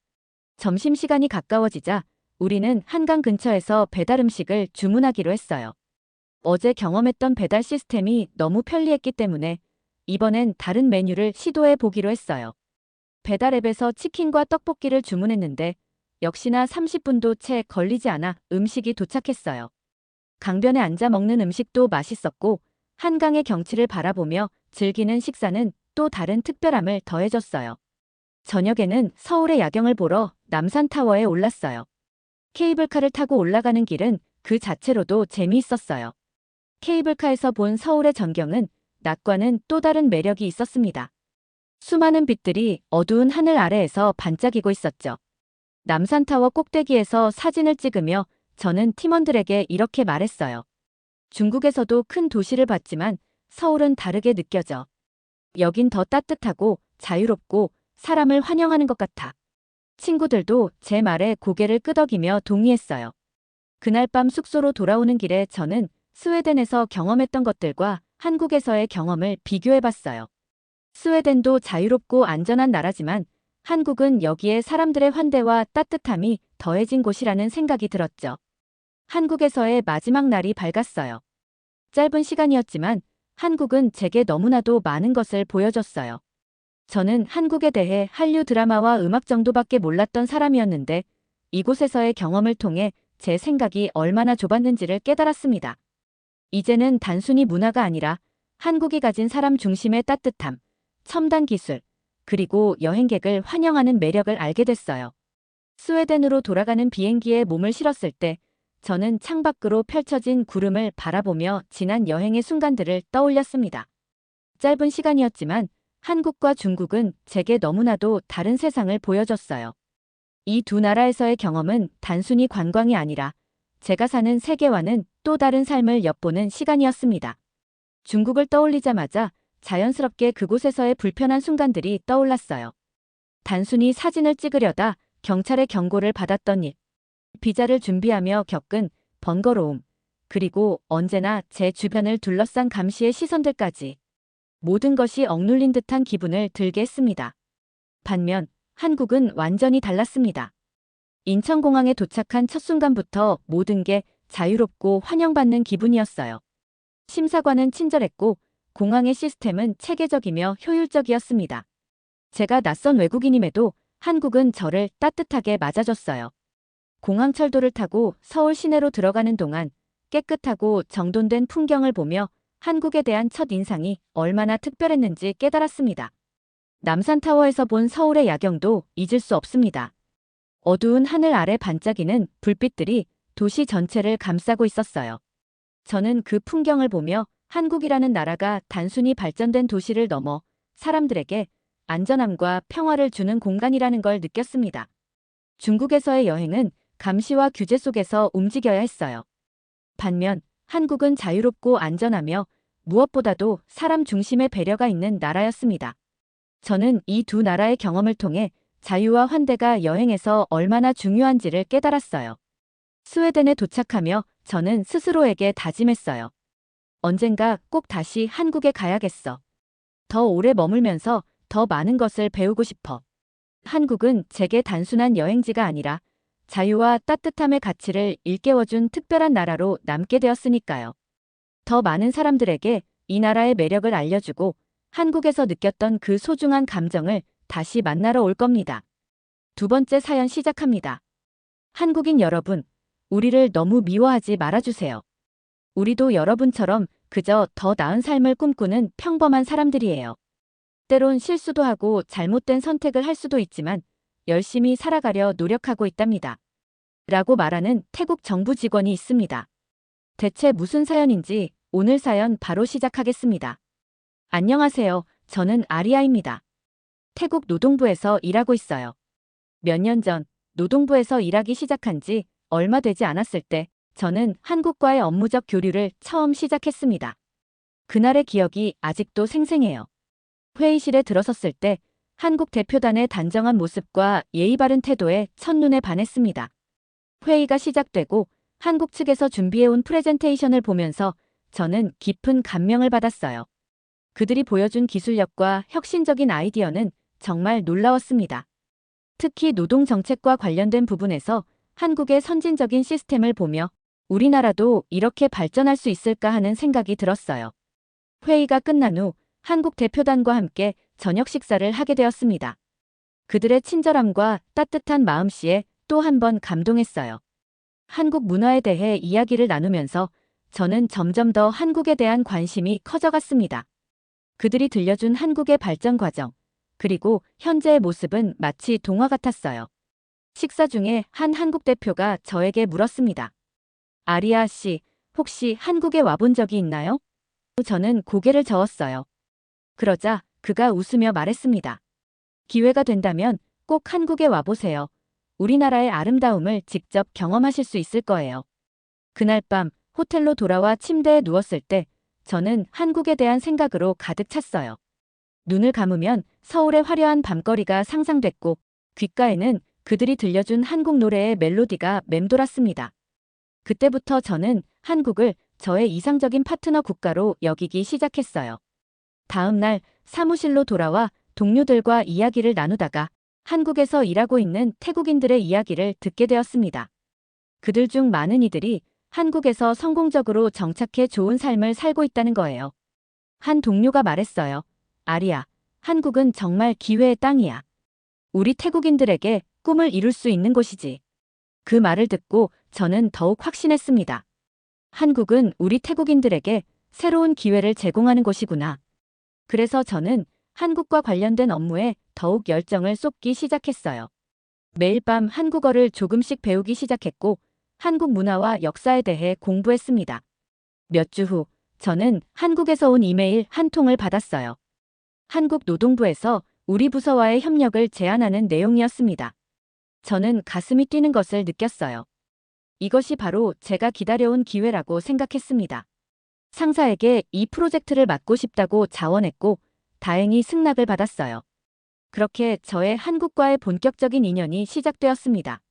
점심시간이 가까워지자 우리는 한강 근처에서 배달 음식을 주문하기로 했어요. 어제 경험했던 배달 시스템이 너무 편리했기 때문에 이번엔 다른 메뉴를 시도해 보기로 했어요. 배달 앱에서 치킨과 떡볶이를 주문했는데 역시나 30분도 채 걸리지 않아 음식이 도착했어요. 강변에 앉아 먹는 음식도 맛있었고 한강의 경치를 바라보며 즐기는 식사는 또 다른 특별함을 더해줬어요. 저녁에는 서울의 야경을 보러 남산타워에 올랐어요. 케이블카를 타고 올라가는 길은 그 자체로도 재미있었어요. 케이블카에서 본 서울의 전경은 낮과는 또 다른 매력이 있었습니다. 수많은 빛들이 어두운 하늘 아래에서 반짝이고 있었죠. 남산타워 꼭대기에서 사진을 찍으며 저는 팀원들에게 이렇게 말했어요. 중국에서도 큰 도시를 봤지만 서울은 다르게 느껴져. 여긴 더 따뜻하고 자유롭고 사람을 환영하는 것 같아. 친구들도 제 말에 고개를 끄덕이며 동의했어요. 그날 밤 숙소로 돌아오는 길에 저는 스웨덴에서 경험했던 것들과 한국에서의 경험을 비교해봤어요. 스웨덴도 자유롭고 안전한 나라지만 한국은 여기에 사람들의 환대와 따뜻함이 더해진 곳이라는 생각이 들었죠. 한국에서의 마지막 날이 밝았어요. 짧은 시간이었지만 한국은 제게 너무나도 많은 것을 보여줬어요. 저는 한국에 대해 한류 드라마와 음악 정도밖에 몰랐던 사람이었는데 이곳에서의 경험을 통해 제 생각이 얼마나 좁았는지를 깨달았습니다. 이제는 단순히 문화가 아니라 한국이 가진 사람 중심의 따뜻함, 첨단 기술, 그리고 여행객을 환영하는 매력을 알게 됐어요. 스웨덴으로 돌아가는 비행기에 몸을 실었을 때 저는 창밖으로 펼쳐진 구름을 바라보며 지난 여행의 순간들을 떠올렸습니다. 짧은 시간이었지만 한국과 중국은 제게 너무나도 다른 세상을 보여줬어요. 이 두 나라에서의 경험은 단순히 관광이 아니라 제가 사는 세계와는 또 다른 삶을 엿보는 시간이었습니다. 중국을 떠올리자마자 자연스럽게 그곳에서의 불편한 순간들이 떠올랐어요. 단순히 사진을 찍으려다 경찰의 경고를 받았던 일, 비자를 준비하며 겪은 번거로움, 그리고 언제나 제 주변을 둘러싼 감시의 시선들까지 모든 것이 억눌린 듯한 기분을 들게 했습니다. 반면 한국은 완전히 달랐습니다. 인천공항에 도착한 첫 순간부터 모든 게 자유롭고 환영받는 기분이었어요. 심사관은 친절했고 공항의 시스템은 체계적이며 효율적이었습니다. 제가 낯선 외국인임에도 한국은 저를 따뜻하게 맞아줬어요. 공항철도를 타고 서울 시내로 들어가는 동안 깨끗하고 정돈된 풍경을 보며 한국에 대한 첫 인상이 얼마나 특별했는지 깨달았습니다. 남산타워에서 본 서울의 야경도 잊을 수 없습니다. 어두운 하늘 아래 반짝이는 불빛들이 도시 전체를 감싸고 있었어요. 저는 그 풍경을 보며 한국이라는 나라가 단순히 발전된 도시를 넘어 사람들에게 안전함과 평화를 주는 공간이라는 걸 느꼈습니다. 중국에서의 여행은 감시와 규제 속에서 움직여야 했어요. 반면 한국은 자유롭고 안전하며 무엇보다도 사람 중심의 배려가 있는 나라였습니다. 저는 이 두 나라의 경험을 통해 자유와 환대가 여행에서 얼마나 중요한지를 깨달았어요. 스웨덴에 도착하며 저는 스스로에게 다짐했어요. 언젠가 꼭 다시 한국에 가야겠어. 더 오래 머물면서 더 많은 것을 배우고 싶어. 한국은 제게 단순한 여행지가 아니라 자유와 따뜻함의 가치를 일깨워준 특별한 나라로 남게 되었으니까요. 더 많은 사람들에게 이 나라의 매력을 알려주고 한국에서 느꼈던 그 소중한 감정을 다시 만나러 올 겁니다. 두 번째 사연 시작합니다. 한국인 여러분, 우리를 너무 미워하지 말아주세요. 우리도 여러분처럼 그저 더 나은 삶을 꿈꾸는 평범한 사람들이에요. 때론 실수도 하고 잘못된 선택을 할 수도 있지만 열심히 살아가려 노력하고 있답니다. 라고 말하는 태국 정부 직원이 있습니다. 대체 무슨 사연인지 오늘 사연 바로 시작하겠습니다. 안녕하세요. 저는 아리아입니다. 태국 노동부에서 일하고 있어요. 몇 년 전 노동부에서 일하기 시작한 지 얼마 되지 않았을 때 저는 한국과의 업무적 교류를 처음 시작했습니다. 그날의 기억이 아직도 생생해요. 회의실에 들어섰을 때 한국 대표단의 단정한 모습과 예의 바른 태도에 첫눈에 반했습니다. 회의가 시작되고 한국 측에서 준비해온 프레젠테이션을 보면서 저는 깊은 감명을 받았어요. 그들이 보여준 기술력과 혁신적인 아이디어는 정말 놀라웠습니다. 특히 노동정책과 관련된 부분에서 한국의 선진적인 시스템을 보며 우리나라도 이렇게 발전할 수 있을까 하는 생각이 들었어요. 회의가 끝난 후 한국 대표단과 함께 저녁 식사를 하게 되었습니다. 그들의 친절함과 따뜻한 마음씨에 또 한 번 감동했어요. 한국 문화에 대해 이야기를 나누면서 저는 점점 더 한국에 대한 관심이 커져갔습니다. 그들이 들려준 한국의 발전 과정, 그리고 현재의 모습은 마치 동화 같았어요. 식사 중에 한 한국 대표가 저에게 물었습니다. 아리아 씨, 혹시 한국에 와본 적이 있나요? 저는 고개를 저었어요. 그러자 그가 웃으며 말했습니다. 기회가 된다면 꼭 한국에 와보세요. 우리나라의 아름다움을 직접 경험하실 수 있을 거예요. 그날 밤 호텔로 돌아와 침대에 누웠을 때 저는 한국에 대한 생각으로 가득 찼어요. 눈을 감으면 서울의 화려한 밤거리가 상상됐고 귓가에는 그들이 들려준 한국 노래의 멜로디가 맴돌았습니다. 그때부터 저는 한국을 저의 이상적인 파트너 국가로 여기기 시작했어요. 다음 날 사무실로 돌아와 동료들과 이야기를 나누다가 한국에서 일하고 있는 태국인들의 이야기를 듣게 되었습니다. 그들 중 많은 이들이 한국에서 성공적으로 정착해 좋은 삶을 살고 있다는 거예요. 한 동료가 말했어요. 아리아, 한국은 정말 기회의 땅이야. 우리 태국인들에게 꿈을 이룰 수 있는 곳이지. 그 말을 듣고 저는 더욱 확신했습니다. 한국은 우리 태국인들에게 새로운 기회를 제공하는 곳이구나. 그래서 저는 한국과 관련된 업무에 더욱 열정을 쏟기 시작했어요. 매일 밤 한국어를 조금씩 배우기 시작했고 한국 문화와 역사에 대해 공부했습니다. 몇 주 후 저는 한국에서 온 이메일 한 통을 받았어요. 한국 노동부에서 우리 부서와의 협력을 제안하는 내용이었습니다. 저는 가슴이 뛰는 것을 느꼈어요. 이것이 바로 제가 기다려온 기회라고 생각했습니다. 상사에게 이 프로젝트를 맡고 싶다고 자원했고 다행히 승낙을 받았어요. 그렇게 저의 한국과의 본격적인 인연이 시작되었습니다.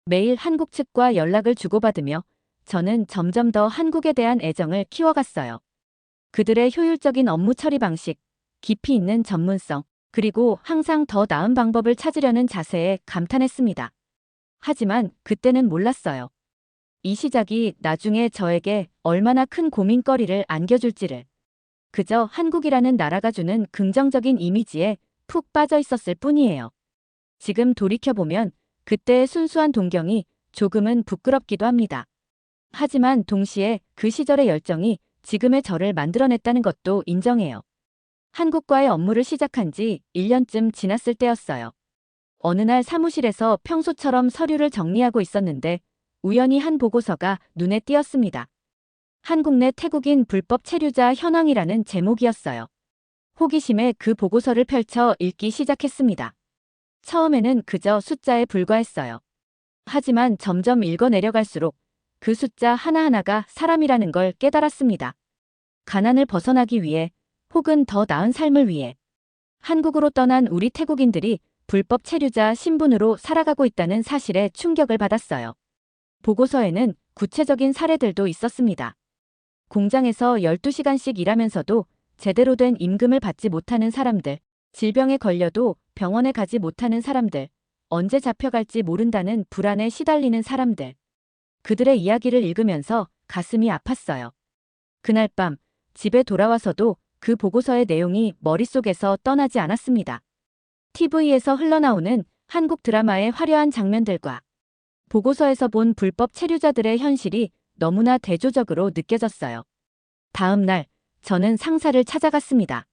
매일 한국 측과 연락을 주고받으며 저는 점점 더 한국에 대한 애정을 키워갔어요. 그들의 효율적인 업무 처리 방식, 깊이 있는 전문성, 그리고 항상 더 나은 방법을 찾으려는 자세에 감탄했습니다. 하지만 그때는 몰랐어요. 이 시작이 나중에 저에게 얼마나 큰 고민거리를 안겨줄지를. 그저 한국이라는 나라가 주는 긍정적인 이미지에 푹 빠져 있었을 뿐이에요. 지금 돌이켜보면 그때의 순수한 동경이 조금은 부끄럽기도 합니다. 하지만 동시에 그 시절의 열정이 지금의 저를 만들어냈다는 것도 인정해요. 한국과의 업무를 시작한 지 1년쯤 지났을 때였어요. 어느 날 사무실에서 평소처럼 서류를 정리하고 있었는데 우연히 한 보고서가 눈에 띄었습니다. 한국 내 태국인 불법 체류자 현황이라는 제목이었어요. 호기심에 그 보고서를 펼쳐 읽기 시작했습니다. 처음에는 그저 숫자에 불과했어요. 하지만 점점 읽어내려갈수록 그 숫자 하나하나가 사람이라는 걸 깨달았습니다. 가난을 벗어나기 위해 혹은 더 나은 삶을 위해 한국으로 떠난 우리 태국인들이 불법 체류자 신분으로 살아가고 있다는 사실에 충격을 받았어요. 보고서에는 구체적인 사례들도 있었습니다. 공장에서 12시간씩 일하면서도 제대로 된 임금을 받지 못하는 사람들, 질병에 걸려도 병원에 가지 못하는 사람들, 언제 잡혀갈지 모른다는 불안에 시달리는 사람들. 그들의 이야기를 읽으면서 가슴이 아팠어요. 그날 밤 집에 돌아와서도 그 보고서의 내용이 머릿속에서 떠나지 않았습니다. TV에서 흘러나오는 한국 드라마의 화려한 장면들과 보고서에서 본 불법 체류자들의 현실이 너무나 대조적으로 느껴졌어요. 다음 날 저는 상사를 찾아갔습니다.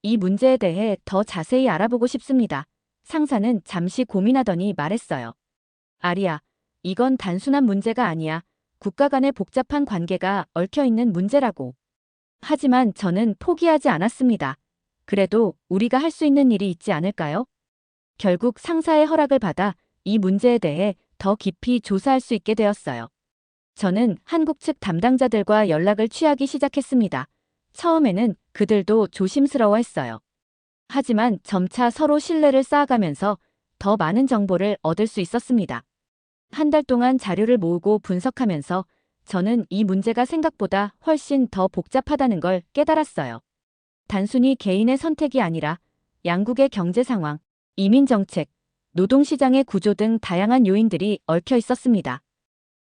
이 문제에 대해 더 자세히 알아보고 싶습니다. 상사는 잠시 고민하더니 말했어요. 아리아, 이건 단순한 문제가 아니야. 국가 간의 복잡한 관계가 얽혀있는 문제라고. 하지만 저는 포기하지 않았습니다. 그래도 우리가 할 수 있는 일이 있지 않을까요? 결국 상사의 허락을 받아 이 문제에 대해 더 깊이 조사할 수 있게 되었어요. 저는 한국 측 담당자들과 연락을 취하기 시작했습니다. 처음에는 그들도 조심스러워했어요. 하지만 점차 서로 신뢰를 쌓아가면서 더 많은 정보를 얻을 수 있었습니다. 한 달 동안 자료를 모으고 분석하면서 저는 이 문제가 생각보다 훨씬 더 복잡하다는 걸 깨달았어요. 단순히 개인의 선택이 아니라 양국의 경제 상황, 이민 정책, 노동시장의 구조 등 다양한 요인들이 얽혀 있었습니다.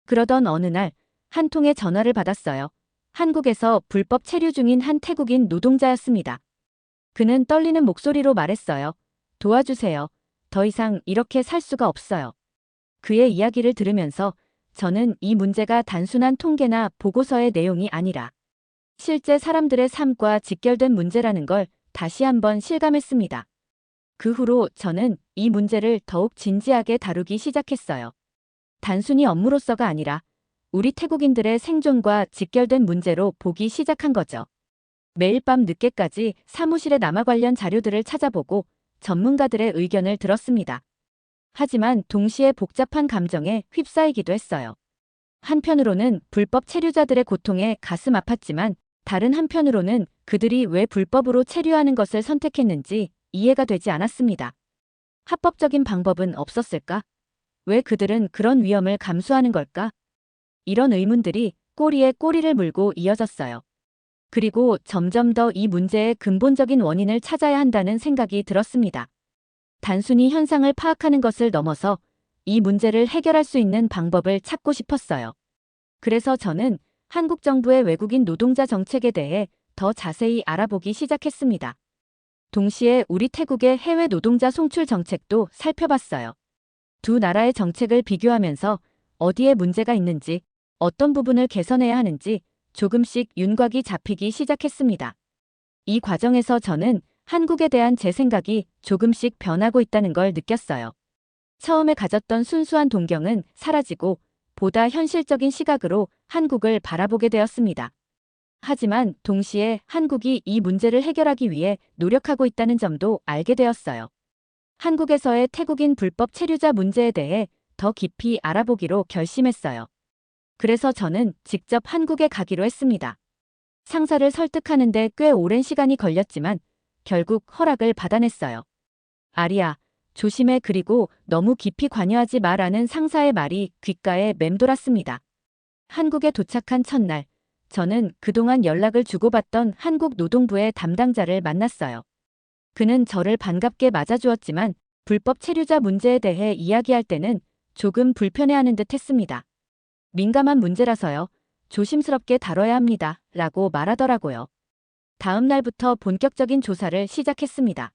그러던 어느 날 한 통의 전화를 받았어요. 한국에서 불법 체류 중인 한 태국인 노동자였습니다. 그는 떨리는 목소리로 말했어요. 도와주세요. 더 이상 이렇게 살 수가 없어요. 그의 이야기를 들으면서 저는 이 문제가 단순한 통계나 보고서의 내용이 아니라 실제 사람들의 삶과 직결된 문제라는 걸 다시 한번 실감했습니다. 그 후로 저는 이 문제를 더욱 진지하게 다루기 시작했어요. 단순히 업무로서가 아니라 우리 태국인들의 생존과 직결된 문제로 보기 시작한 거죠. 매일 밤 늦게까지 사무실에 남아 관련 자료들을 찾아보고 전문가들의 의견을 들었습니다. 하지만 동시에 복잡한 감정에 휩싸이기도 했어요. 한편으로는 불법 체류자들의 고통에 가슴 아팠지만 다른 한편으로는 그들이 왜 불법으로 체류하는 것을 선택했는지 이해가 되지 않았습니다. 합법적인 방법은 없었을까? 왜 그들은 그런 위험을 감수하는 걸까? 이런 의문들이 꼬리에 꼬리를 물고 이어졌어요. 그리고 점점 더 이 문제의 근본적인 원인을 찾아야 한다는 생각이 들었습니다. 단순히 현상을 파악하는 것을 넘어서 이 문제를 해결할 수 있는 방법을 찾고 싶었어요. 그래서 저는 한국 정부의 외국인 노동자 정책에 대해 더 자세히 알아보기 시작했습니다. 동시에 우리 태국의 해외 노동자 송출 정책도 살펴봤어요. 두 나라의 정책을 비교하면서 어디에 문제가 있는지, 어떤 부분을 개선해야 하는지 조금씩 윤곽이 잡히기 시작했습니다. 이 과정에서 저는 한국에 대한 제 생각이 조금씩 변하고 있다는 걸 느꼈어요. 처음에 가졌던 순수한 동경은 사라지고 보다 현실적인 시각으로 한국을 바라보게 되었습니다. 하지만 동시에 한국이 이 문제를 해결하기 위해 노력하고 있다는 점도 알게 되었어요. 한국에서의 태국인 불법 체류자 문제에 대해 더 깊이 알아보기로 결심했어요. 그래서 저는 직접 한국에 가기로 했습니다. 상사를 설득하는데 꽤 오랜 시간이 걸렸지만 결국 허락을 받아냈어요. 아리야, 조심해. 그리고 너무 깊이 관여하지 마라는 상사의 말이 귓가에 맴돌았습니다. 한국에 도착한 첫날, 저는 그동안 연락을 주고받던 한국 노동부의 담당자를 만났어요. 그는 저를 반갑게 맞아주었지만 불법 체류자 문제에 대해 이야기할 때는 조금 불편해하는 듯 했습니다. 민감한 문제라서요. 조심스럽게 다뤄야 합니다. 라고 말하더라고요. 다음 날부터 본격적인 조사를 시작했습니다.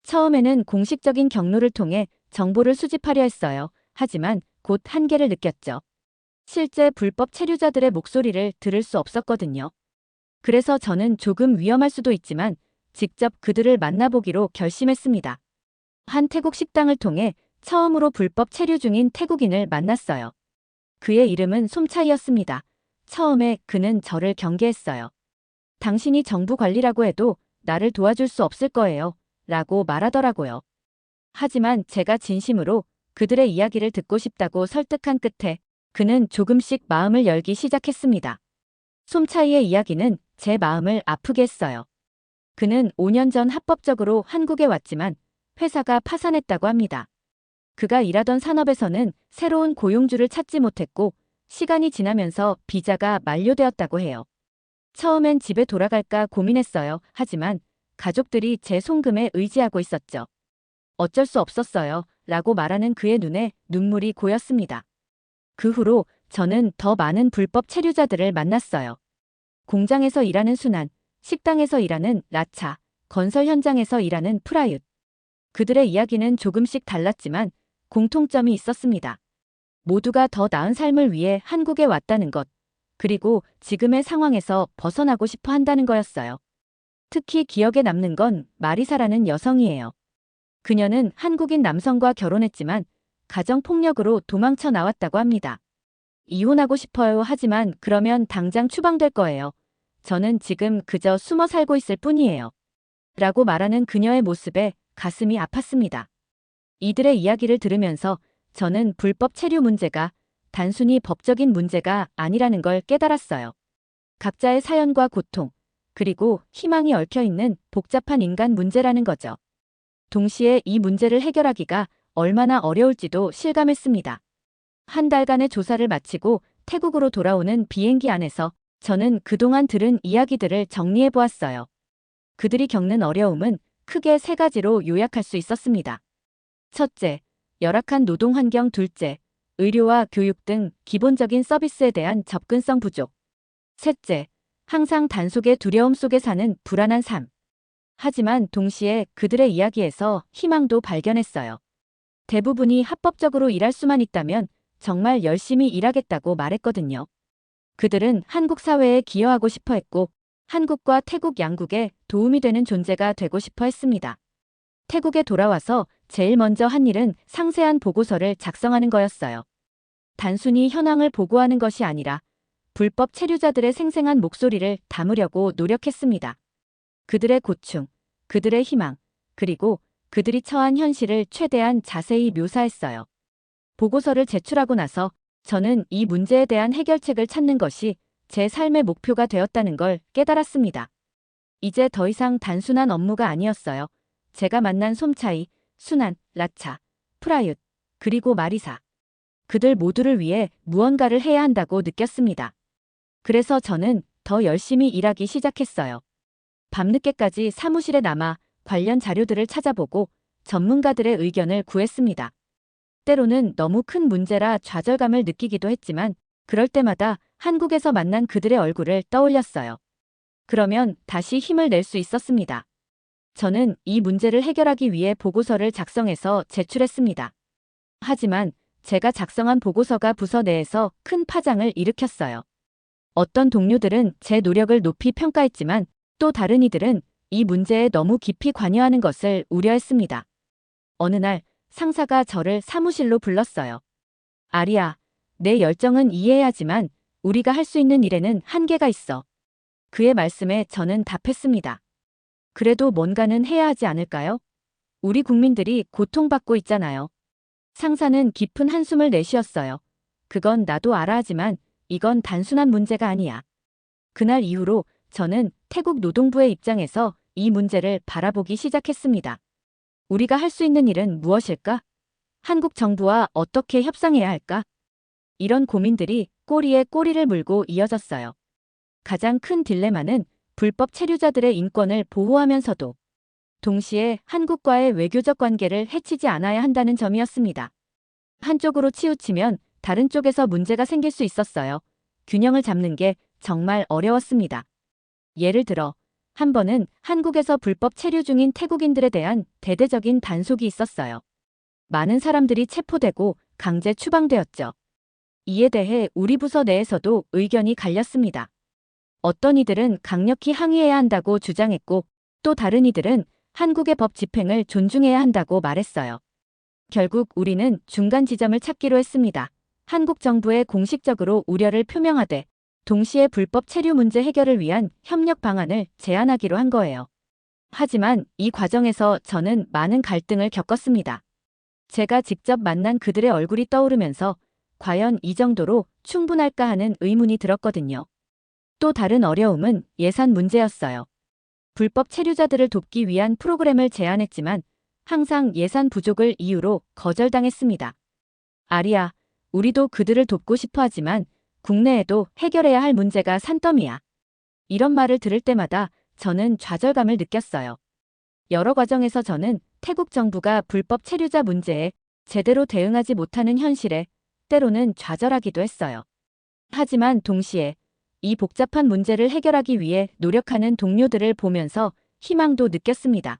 처음에는 공식적인 경로를 통해 정보를 수집하려 했어요. 하지만 곧 한계를 느꼈죠. 실제 불법 체류자들의 목소리를 들을 수 없었거든요. 그래서 저는 조금 위험할 수도 있지만 직접 그들을 만나보기로 결심했습니다. 한 태국 식당을 통해 처음으로 불법 체류 중인 태국인을 만났어요. 그의 이름은 솜차이였습니다. 처음에 그는 저를 경계했어요. 당신이 정부 관리라고 해도 나를 도와줄 수 없을 거예요. 라고 말하더라고요. 하지만 제가 진심으로 그들의 이야기를 듣고 싶다고 설득한 끝에 그는 조금씩 마음을 열기 시작했습니다. 솜차이의 이야기는 제 마음을 아프게 했어요. 그는 5년 전 합법적으로 한국에 왔지만 회사가 파산했다고 합니다. 그가 일하던 산업에서는 새로운 고용주를 찾지 못했고 시간이 지나면서 비자가 만료되었다고 해요. 처음엔 집에 돌아갈까 고민했어요. 하지만 가족들이 제 송금에 의지하고 있었죠. 어쩔 수 없었어요. 라고 말하는 그의 눈에 눈물이 고였습니다. 그 후로 저는 더 많은 불법 체류자들을 만났어요. 공장에서 일하는 순환, 식당에서 일하는 라차, 건설 현장에서 일하는 프라윷. 그들의 이야기는 조금씩 달랐지만 공통점이 있었습니다. 모두가 더 나은 삶을 위해 한국에 왔다는 것, 그리고 지금의 상황에서 벗어나고 싶어 한다는 거였어요. 특히 기억에 남는 건 마리사라는 여성이에요. 그녀는 한국인 남성과 결혼했지만 가정폭력으로 도망쳐 나왔다고 합니다. 이혼하고 싶어요. 하지만 그러면 당장 추방될 거예요. 저는 지금 그저 숨어 살고 있을 뿐이에요. 라고 말하는 그녀의 모습에 가슴이 아팠습니다. 이들의 이야기를 들으면서 저는 불법 체류 문제가 단순히 법적인 문제가 아니라는 걸 깨달았어요. 각자의 사연과 고통, 그리고 희망이 얽혀 있는 복잡한 인간 문제라는 거죠. 동시에 이 문제를 해결하기가 얼마나 어려울지도 실감했습니다. 한 달간의 조사를 마치고 태국으로 돌아오는 비행기 안에서 저는 그동안 들은 이야기들을 정리해 보았어요. 그들이 겪는 어려움은 크게 세 가지로 요약할 수 있었습니다. 첫째, 열악한 노동 환경. 둘째, 의료와 교육 등 기본적인 서비스에 대한 접근성 부족. 셋째, 항상 단속의 두려움 속에 사는 불안한 삶. 하지만 동시에 그들의 이야기에서 희망도 발견했어요. 대부분이 합법적으로 일할 수만 있다면 정말 열심히 일하겠다고 말했거든요. 그들은 한국 사회에 기여하고 싶어 했고, 한국과 태국 양국에 도움이 되는 존재가 되고 싶어 했습니다. 태국에 돌아와서 제일 먼저 한 일은 상세한 보고서를 작성하는 거였어요. 단순히 현황을 보고하는 것이 아니라 불법 체류자들의 생생한 목소리를 담으려고 노력했습니다. 그들의 고충, 그들의 희망, 그리고 그들이 처한 현실을 최대한 자세히 묘사했어요. 보고서를 제출하고 나서 저는 이 문제에 대한 해결책을 찾는 것이 제 삶의 목표가 되었다는 걸 깨달았습니다. 이제 더 이상 단순한 업무가 아니었어요. 제가 만난 솜차이, 순한, 라차, 프라윷, 그리고 마리사. 그들 모두를 위해 무언가를 해야 한다고 느꼈습니다. 그래서 저는 더 열심히 일하기 시작했어요. 밤늦게까지 사무실에 남아 관련 자료들을 찾아보고 전문가들의 의견을 구했습니다. 때로는 너무 큰 문제라 좌절감을 느끼기도 했지만 그럴 때마다 한국에서 만난 그들의 얼굴을 떠올렸어요. 그러면 다시 힘을 낼 수 있었습니다. 저는 이 문제를 해결하기 위해 보고서를 작성해서 제출했습니다. 하지만 제가 작성한 보고서가 부서 내에서 큰 파장을 일으켰어요. 어떤 동료들은 제 노력을 높이 평가했지만 또 다른 이들은 이 문제에 너무 깊이 관여하는 것을 우려했습니다. 어느 날 상사가 저를 사무실로 불렀어요. 아리야, 내 열정은 이해하지만 우리가 할 수 있는 일에는 한계가 있어. 그의 말씀에 저는 답했습니다. 그래도 뭔가는 해야 하지 않을까요? 우리 국민들이 고통받고 있잖아요. 상사는 깊은 한숨을 내쉬었어요. 그건 나도 알아 하지만 이건 단순한 문제가 아니야. 그날 이후로 저는 태국 노동부의 입장에서 이 문제를 바라보기 시작했습니다. 우리가 할 수 있는 일은 무엇일까? 한국 정부와 어떻게 협상해야 할까? 이런 고민들이 꼬리에 꼬리를 물고 이어졌어요. 가장 큰 딜레마는 불법 체류자들의 인권을 보호하면서도 동시에 한국과의 외교적 관계를 해치지 않아야 한다는 점이었습니다. 한쪽으로 치우치면 다른 쪽에서 문제가 생길 수 있었어요. 균형을 잡는 게 정말 어려웠습니다. 예를 들어, 한 번은 한국에서 불법 체류 중인 태국인들에 대한 대대적인 단속이 있었어요. 많은 사람들이 체포되고 강제 추방되었죠. 이에 대해 우리 부서 내에서도 의견이 갈렸습니다. 어떤 이들은 강력히 항의해야 한다고 주장했고 또 다른 이들은 한국의 법 집행을 존중해야 한다고 말했어요. 결국 우리는 중간 지점을 찾기로 했습니다. 한국 정부에 공식적으로 우려를 표명하되 동시에 불법 체류 문제 해결을 위한 협력 방안을 제안하기로 한 거예요. 하지만 이 과정에서 저는 많은 갈등을 겪었습니다. 제가 직접 만난 그들의 얼굴이 떠오르면서 과연 이 정도로 충분할까 하는 의문이 들었거든요. 또 다른 어려움은 예산 문제였어요. 불법 체류자들을 돕기 위한 프로그램을 제안했지만 항상 예산 부족을 이유로 거절당했습니다. 아리야, 우리도 그들을 돕고 싶어 하지만 국내에도 해결해야 할 문제가 산더미야. 이런 말을 들을 때마다 저는 좌절감을 느꼈어요. 여러 과정에서 저는 태국 정부가 불법 체류자 문제에 제대로 대응하지 못하는 현실에 때로는 좌절하기도 했어요. 하지만 동시에 이 복잡한 문제를 해결하기 위해 노력하는 동료들을 보면서 희망도 느꼈습니다.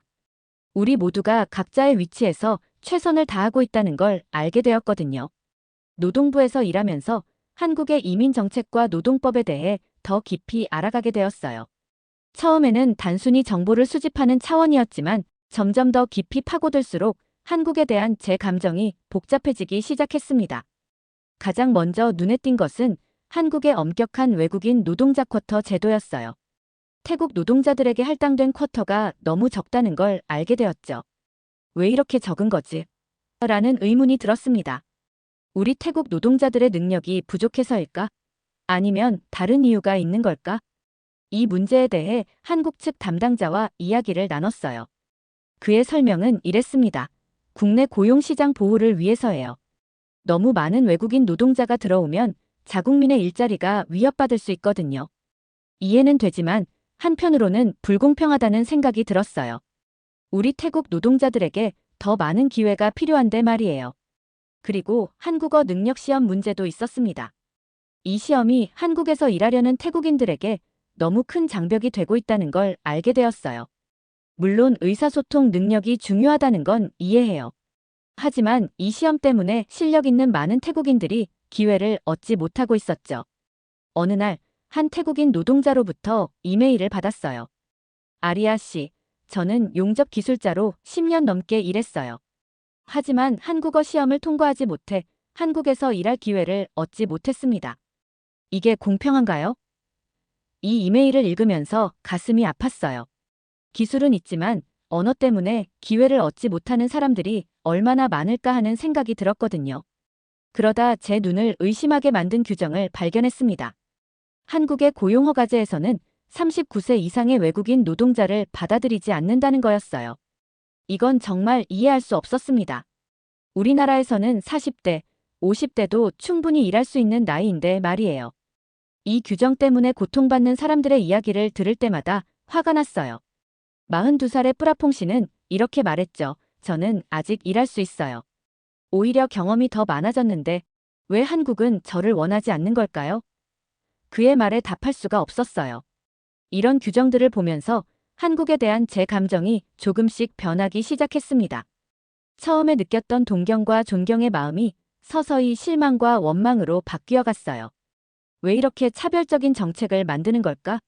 우리 모두가 각자의 위치에서 최선을 다하고 있다는 걸 알게 되었거든요. 노동부에서 일하면서 한국의 이민 정책과 노동법에 대해 더 깊이 알아가게 되었어요. 처음에는 단순히 정보를 수집하는 차원이었지만 점점 더 깊이 파고들수록 한국에 대한 제 감정이 복잡해지기 시작했습니다. 가장 먼저 눈에 띈 것은 한국의 엄격한 외국인 노동자 쿼터 제도였어요. 태국 노동자들에게 할당된 쿼터가 너무 적다는 걸 알게 되었죠. 왜 이렇게 적은 거지? 라는 의문이 들었습니다. 우리 태국 노동자들의 능력이 부족해서일까? 아니면 다른 이유가 있는 걸까? 이 문제에 대해 한국 측 담당자와 이야기를 나눴어요. 그의 설명은 이랬습니다. 국내 고용시장 보호를 위해서예요. 너무 많은 외국인 노동자가 들어오면 자국민의 일자리가 위협받을 수 있거든요. 이해는 되지만 한편으로는 불공평하다는 생각이 들었어요. 우리 태국 노동자들에게 더 많은 기회가 필요한데 말이에요. 그리고 한국어 능력 시험 문제도 있었습니다. 이 시험이 한국에서 일하려는 태국인들에게 너무 큰 장벽이 되고 있다는 걸 알게 되었어요. 물론 의사소통 능력이 중요하다는 건 이해해요. 하지만 이 시험 때문에 실력 있는 많은 태국인들이 기회를 얻지 못하고 있었죠. 어느 날 한 태국인 노동자로부터 이메일을 받았어요. 아리아 씨, 저는 용접 기술자로 10년 넘게 일했어요. 하지만 한국어 시험을 통과하지 못해 한국에서 일할 기회를 얻지 못했습니다. 이게 공평한가요? 이 이메일을 읽으면서 가슴이 아팠어요. 기술은 있지만 언어 때문에 기회를 얻지 못하는 사람들이 얼마나 많을까 하는 생각이 들었거든요. 그러다 제 눈을 의심하게 만든 규정을 발견했습니다. 한국의 고용허가제에서는 39세 이상의 외국인 노동자를 받아들이지 않는다는 거였어요. 이건 정말 이해할 수 없었습니다. 우리나라에서는 40대, 50대도 충분히 일할 수 있는 나이인데 말이에요. 이 규정 때문에 고통받는 사람들의 이야기를 들을 때마다 화가 났어요. 42살의 뿌라퐁 씨는 이렇게 말했죠. 저는 아직 일할 수 있어요. 오히려 경험이 더 많아졌는데 왜 한국은 저를 원하지 않는 걸까요? 그의 말에 답할 수가 없었어요. 이런 규정들을 보면서 한국에 대한 제 감정이 조금씩 변하기 시작했습니다. 처음에 느꼈던 동경과 존경의 마음이 서서히 실망과 원망으로 바뀌어 갔어요. 왜 이렇게 차별적인 정책을 만드는 걸까?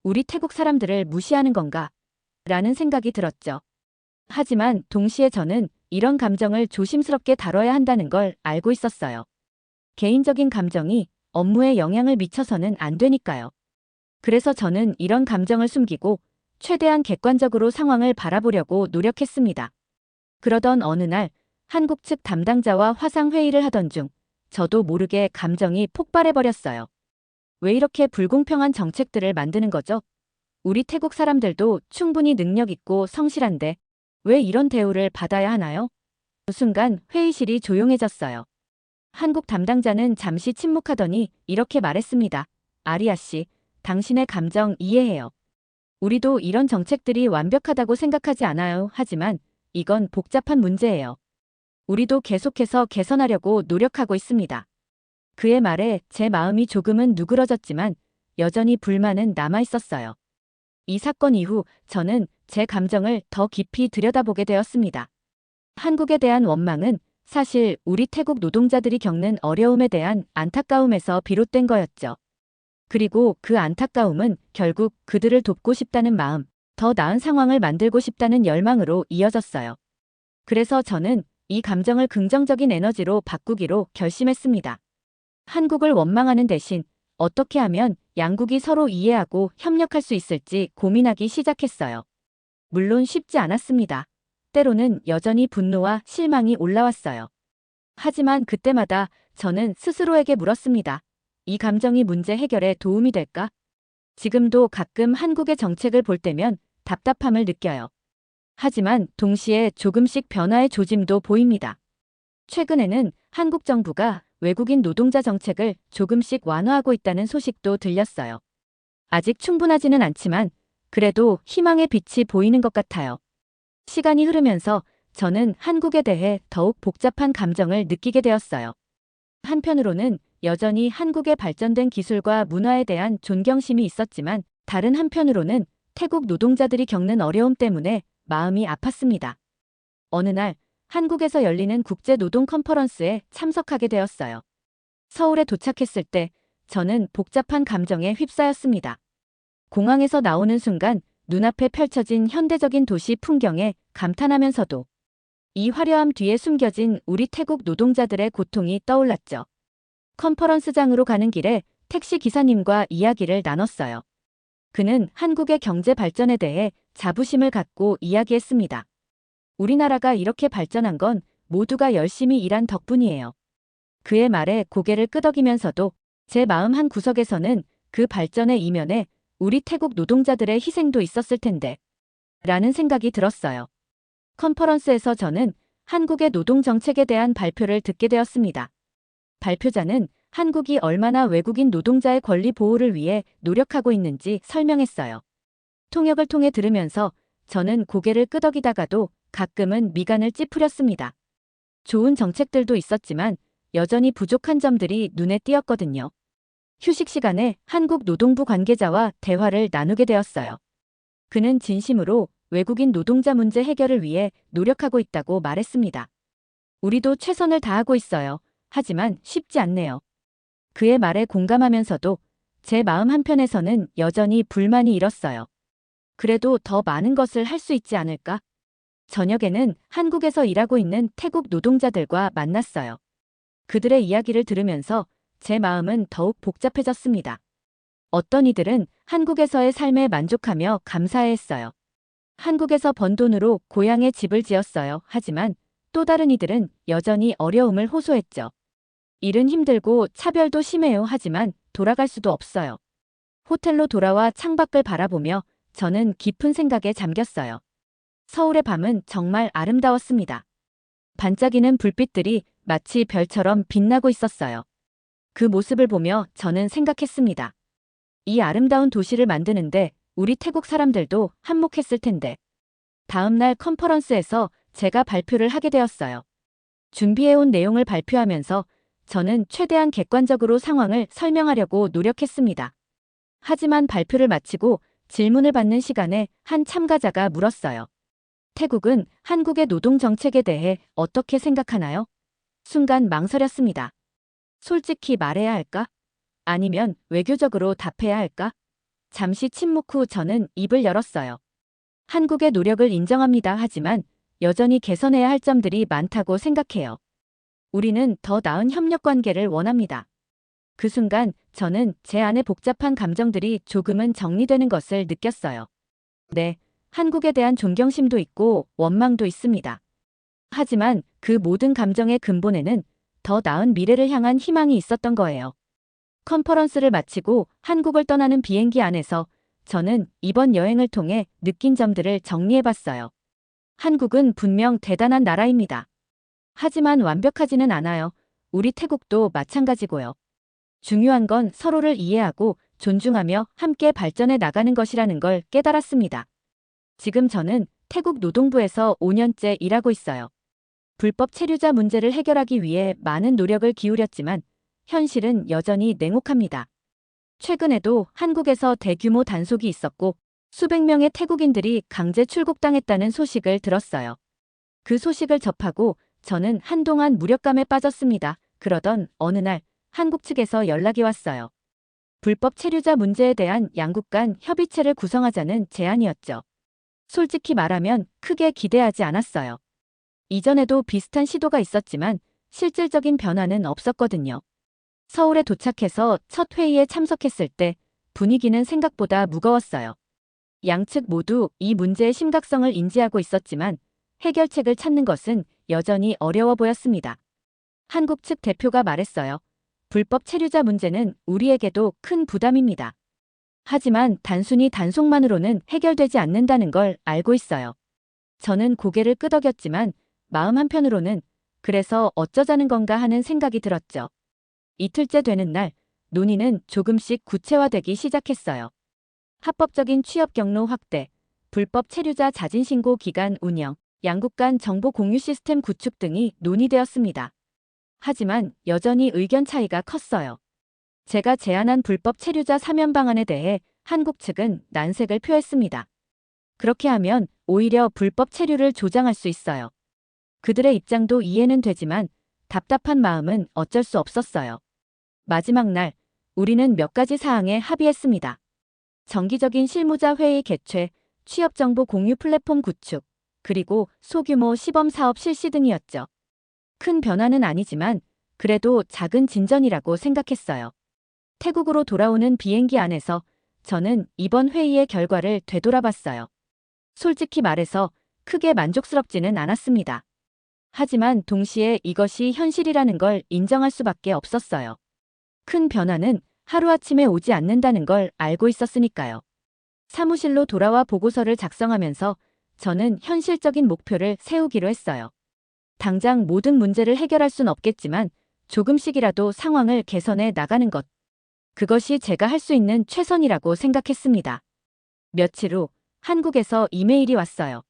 우리 태국 사람들을 무시하는 건가? 라는 생각이 들었죠. 하지만 동시에 저는 이런 감정을 조심스럽게 다뤄야 한다는 걸 알고 있었어요. 개인적인 감정이 업무에 영향을 미쳐서는 안 되니까요. 그래서 저는 이런 감정을 숨기고 최대한 객관적으로 상황을 바라보려고 노력했습니다. 그러던 어느 날 한국 측 담당자와 화상회의를 하던 중 저도 모르게 감정이 폭발해버렸어요. 왜 이렇게 불공평한 정책들을 만드는 거죠? 우리 태국 사람들도 충분히 능력 있고 성실한데 왜 이런 대우를 받아야 하나요? 그 순간 회의실이 조용해졌어요. 한국 담당자는 잠시 침묵하더니 이렇게 말했습니다. 아리아 씨, 당신의 감정 이해해요. 우리도 이런 정책들이 완벽하다고 생각하지 않아요. 하지만 이건 복잡한 문제예요. 우리도 계속해서 개선하려고 노력하고 있습니다. 그의 말에 제 마음이 조금은 누그러졌지만 여전히 불만은 남아 있었어요. 이 사건 이후 저는 제 감정을 더 깊이 들여다보게 되었습니다. 한국에 대한 원망은 사실 우리 태국 노동자들이 겪는 어려움에 대한 안타까움에서 비롯된 거였죠. 그리고 그 안타까움은 결국 그들을 돕고 싶다는 마음, 더 나은 상황을 만들고 싶다는 열망으로 이어졌어요. 그래서 저는 이 감정을 긍정적인 에너지로 바꾸기로 결심했습니다. 한국을 원망하는 대신 어떻게 하면 양국이 서로 이해하고 협력할 수 있을지 고민하기 시작했어요. 물론 쉽지 않았습니다. 때로는 여전히 분노와 실망이 올라왔어요. 하지만 그때마다 저는 스스로에게 물었습니다. 이 감정이 문제 해결에 도움이 될까? 지금도 가끔 한국의 정책을 볼 때면 답답함을 느껴요. 하지만 동시에 조금씩 변화의 조짐도 보입니다. 최근에는 한국 정부가 외국인 노동자 정책을 조금씩 완화하고 있다는 소식도 들렸어요. 아직 충분하지는 않지만 그래도 희망의 빛이 보이는 것 같아요. 시간이 흐르면서 저는 한국에 대해 더욱 복잡한 감정을 느끼게 되었어요. 한편으로는 여전히 한국의 발전된 기술과 문화에 대한 존경심이 있었지만 다른 한편으로는 태국 노동자들이 겪는 어려움 때문에 마음이 아팠습니다. 어느 날 한국에서 열리는 국제 노동 컨퍼런스에 참석하게 되었어요. 서울에 도착했을 때 저는 복잡한 감정에 휩싸였습니다. 공항에서 나오는 순간 눈앞에 펼쳐진 현대적인 도시 풍경에 감탄하면서도 이 화려함 뒤에 숨겨진 우리 태국 노동자들의 고통이 떠올랐죠. 컨퍼런스장으로 가는 길에 택시 기사님과 이야기를 나눴어요. 그는 한국의 경제 발전에 대해 자부심을 갖고 이야기했습니다. 우리나라가 이렇게 발전한 건 모두가 열심히 일한 덕분이에요. 그의 말에 고개를 끄덕이면서도 제 마음 한 구석에서는 그 발전의 이면에 우리 태국 노동자들의 희생도 있었을 텐데 라는 생각이 들었어요. 컨퍼런스에서 저는 한국의 노동 정책에 대한 발표를 듣게 되었습니다. 발표자는 한국이 얼마나 외국인 노동자의 권리 보호를 위해 노력하고 있는지 설명했어요. 통역을 통해 들으면서 저는 고개를 끄덕이다가도 가끔은 미간을 찌푸렸습니다. 좋은 정책들도 있었지만 여전히 부족한 점들이 눈에 띄었거든요. 휴식 시간에 한국 노동부 관계자와 대화를 나누게 되었어요. 그는 진심으로 외국인 노동자 문제 해결을 위해 노력하고 있다고 말했습니다. 우리도 최선을 다하고 있어요. 하지만 쉽지 않네요. 그의 말에 공감하면서도 제 마음 한편에서는 여전히 불만이 일었어요. 그래도 더 많은 것을 할 수 있지 않을까? 저녁에는 한국에서 일하고 있는 태국 노동자들과 만났어요. 그들의 이야기를 들으면서 제 마음은 더욱 복잡해졌습니다. 어떤 이들은 한국에서의 삶에 만족하며 감사해했어요. 한국에서 번 돈으로 고향에 집을 지었어요. 하지만 또 다른 이들은 여전히 어려움을 호소했죠. 일은 힘들고 차별도 심해요. 하지만 돌아갈 수도 없어요. 호텔로 돌아와 창밖을 바라보며 저는 깊은 생각에 잠겼어요. 서울의 밤은 정말 아름다웠습니다. 반짝이는 불빛들이 마치 별처럼 빛나고 있었어요. 그 모습을 보며 저는 생각했습니다. 이 아름다운 도시를 만드는데 우리 태국 사람들도 한몫했을 텐데. 다음 날 컨퍼런스에서 제가 발표를 하게 되었어요. 준비해온 내용을 발표하면서 저는 최대한 객관적으로 상황을 설명하려고 노력했습니다. 하지만 발표를 마치고 질문을 받는 시간에 한 참가자가 물었어요. 태국은 한국의 노동 정책에 대해 어떻게 생각하나요? 순간 망설였습니다. 솔직히 말해야 할까? 아니면 외교적으로 답해야 할까? 잠시 침묵 후 저는 입을 열었어요. 한국의 노력을 인정합니다. 하지만 여전히 개선해야 할 점들이 많다고 생각해요. 우리는 더 나은 협력 관계를 원합니다. 그 순간 저는 제 안의 복잡한 감정들이 조금은 정리되는 것을 느꼈어요. 네, 한국에 대한 존경심도 있고 원망도 있습니다. 하지만 그 모든 감정의 근본에는 더 나은 미래를 향한 희망이 있었던 거예요. 컨퍼런스를 마치고 한국을 떠나는 비행기 안에서 저는 이번 여행을 통해 느낀 점들을 정리해봤어요. 한국은 분명 대단한 나라입니다. 하지만 완벽하지는 않아요. 우리 태국도 마찬가지고요. 중요한 건 서로를 이해하고 존중하며 함께 발전해 나가는 것이라는 걸 깨달았습니다. 지금 저는 태국 노동부에서 5년째 일하고 있어요. 불법 체류자 문제를 해결하기 위해 많은 노력을 기울였지만 현실은 여전히 냉혹합니다. 최근에도 한국에서 대규모 단속이 있었고 수백 명의 태국인들이 강제 출국당했다는 소식을 들었어요. 그 소식을 접하고 저는 한동안 무력감에 빠졌습니다. 그러던 어느 날 한국 측에서 연락이 왔어요. 불법 체류자 문제에 대한 양국 간 협의체를 구성하자는 제안이었죠. 솔직히 말하면 크게 기대하지 않았어요. 이전에도 비슷한 시도가 있었지만 실질적인 변화는 없었거든요. 서울에 도착해서 첫 회의에 참석했을 때 분위기는 생각보다 무거웠어요. 양측 모두 이 문제의 심각성을 인지하고 있었지만 해결책을 찾는 것은 여전히 어려워 보였습니다. 한국 측 대표가 말했어요. 불법 체류자 문제는 우리에게도 큰 부담입니다. 하지만 단순히 단속만으로는 해결되지 않는다는 걸 알고 있어요. 저는 고개를 끄덕였지만 마음 한편으로는 그래서 어쩌자는 건가 하는 생각이 들었죠. 이틀째 되는 날 논의는 조금씩 구체화되기 시작했어요. 합법적인 취업 경로 확대, 불법 체류자 자진 신고 기간 운영, 양국 간 정보 공유 시스템 구축 등이 논의되었습니다. 하지만 여전히 의견 차이가 컸어요. 제가 제안한 불법 체류자 사면 방안에 대해 한국 측은 난색을 표했습니다. 그렇게 하면 오히려 불법 체류를 조장할 수 있어요. 그들의 입장도 이해는 되지만 답답한 마음은 어쩔 수 없었어요. 마지막 날 우리는 몇 가지 사항에 합의했습니다. 정기적인 실무자 회의 개최, 취업정보 공유 플랫폼 구축, 그리고 소규모 시범 사업 실시 등이었죠. 큰 변화는 아니지만 그래도 작은 진전이라고 생각했어요. 태국으로 돌아오는 비행기 안에서 저는 이번 회의의 결과를 되돌아봤어요. 솔직히 말해서 크게 만족스럽지는 않았습니다. 하지만 동시에 이것이 현실이라는 걸 인정할 수밖에 없었어요. 큰 변화는 하루아침에 오지 않는다는 걸 알고 있었으니까요. 사무실로 돌아와 보고서를 작성하면서 저는 현실적인 목표를 세우기로 했어요. 당장 모든 문제를 해결할 순 없겠지만 조금씩이라도 상황을 개선해 나가는 것. 그것이 제가 할 수 있는 최선이라고 생각했습니다. 며칠 후 한국에서 이메일이 왔어요.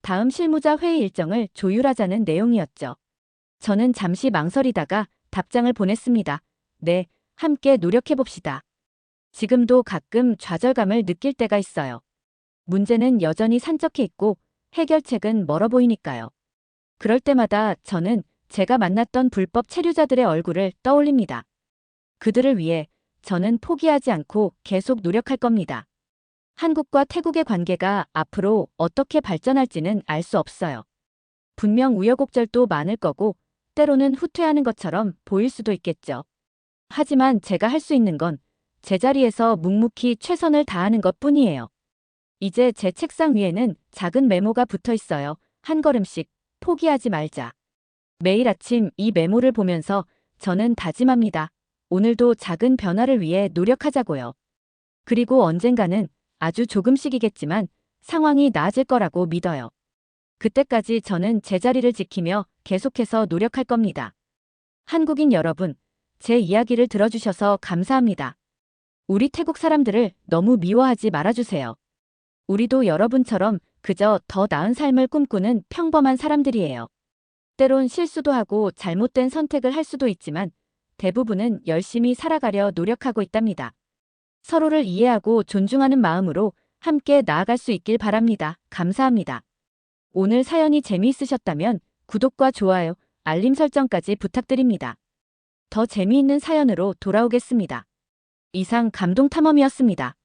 다음 실무자 회의 일정을 조율하자는 내용이었죠. 저는 잠시 망설이다가 답장을 보냈습니다. 네, 함께 노력해봅시다. 지금도 가끔 좌절감을 느낄 때가 있어요. 문제는 여전히 산적해 있고 해결책은 멀어 보이니까요. 그럴 때마다 저는 제가 만났던 불법 체류자들의 얼굴을 떠올립니다. 그들을 위해 저는 포기하지 않고 계속 노력할 겁니다. 한국과 태국의 관계가 앞으로 어떻게 발전할지는 알 수 없어요. 분명 우여곡절도 많을 거고 때로는 후퇴하는 것처럼 보일 수도 있겠죠. 하지만 제가 할 수 있는 건 제자리에서 묵묵히 최선을 다하는 것뿐이에요. 이제 제 책상 위에는 작은 메모가 붙어 있어요. 한 걸음씩 포기하지 말자. 매일 아침 이 메모를 보면서 저는 다짐합니다. 오늘도 작은 변화를 위해 노력하자고요. 그리고 언젠가는 아주 조금씩이겠지만 상황이 나아질 거라고 믿어요. 그때까지 저는 제자리를 지키며 계속해서 노력할 겁니다. 한국인 여러분, 제 이야기를 들어주셔서 감사합니다. 우리 태국 사람들을 너무 미워하지 말아주세요. 우리도 여러분처럼 그저 더 나은 삶을 꿈꾸는 평범한 사람들이에요. 때론 실수도 하고 잘못된 선택을 할 수도 있지만 대부분은 열심히 살아가려 노력하고 있답니다. 서로를 이해하고 존중하는 마음으로 함께 나아갈 수 있길 바랍니다. 감사합니다. 오늘 사연이 재미있으셨다면 구독과 좋아요, 알림 설정까지 부탁드립니다. 더 재미있는 사연으로 돌아오겠습니다. 이상 감동탐험이었습니다.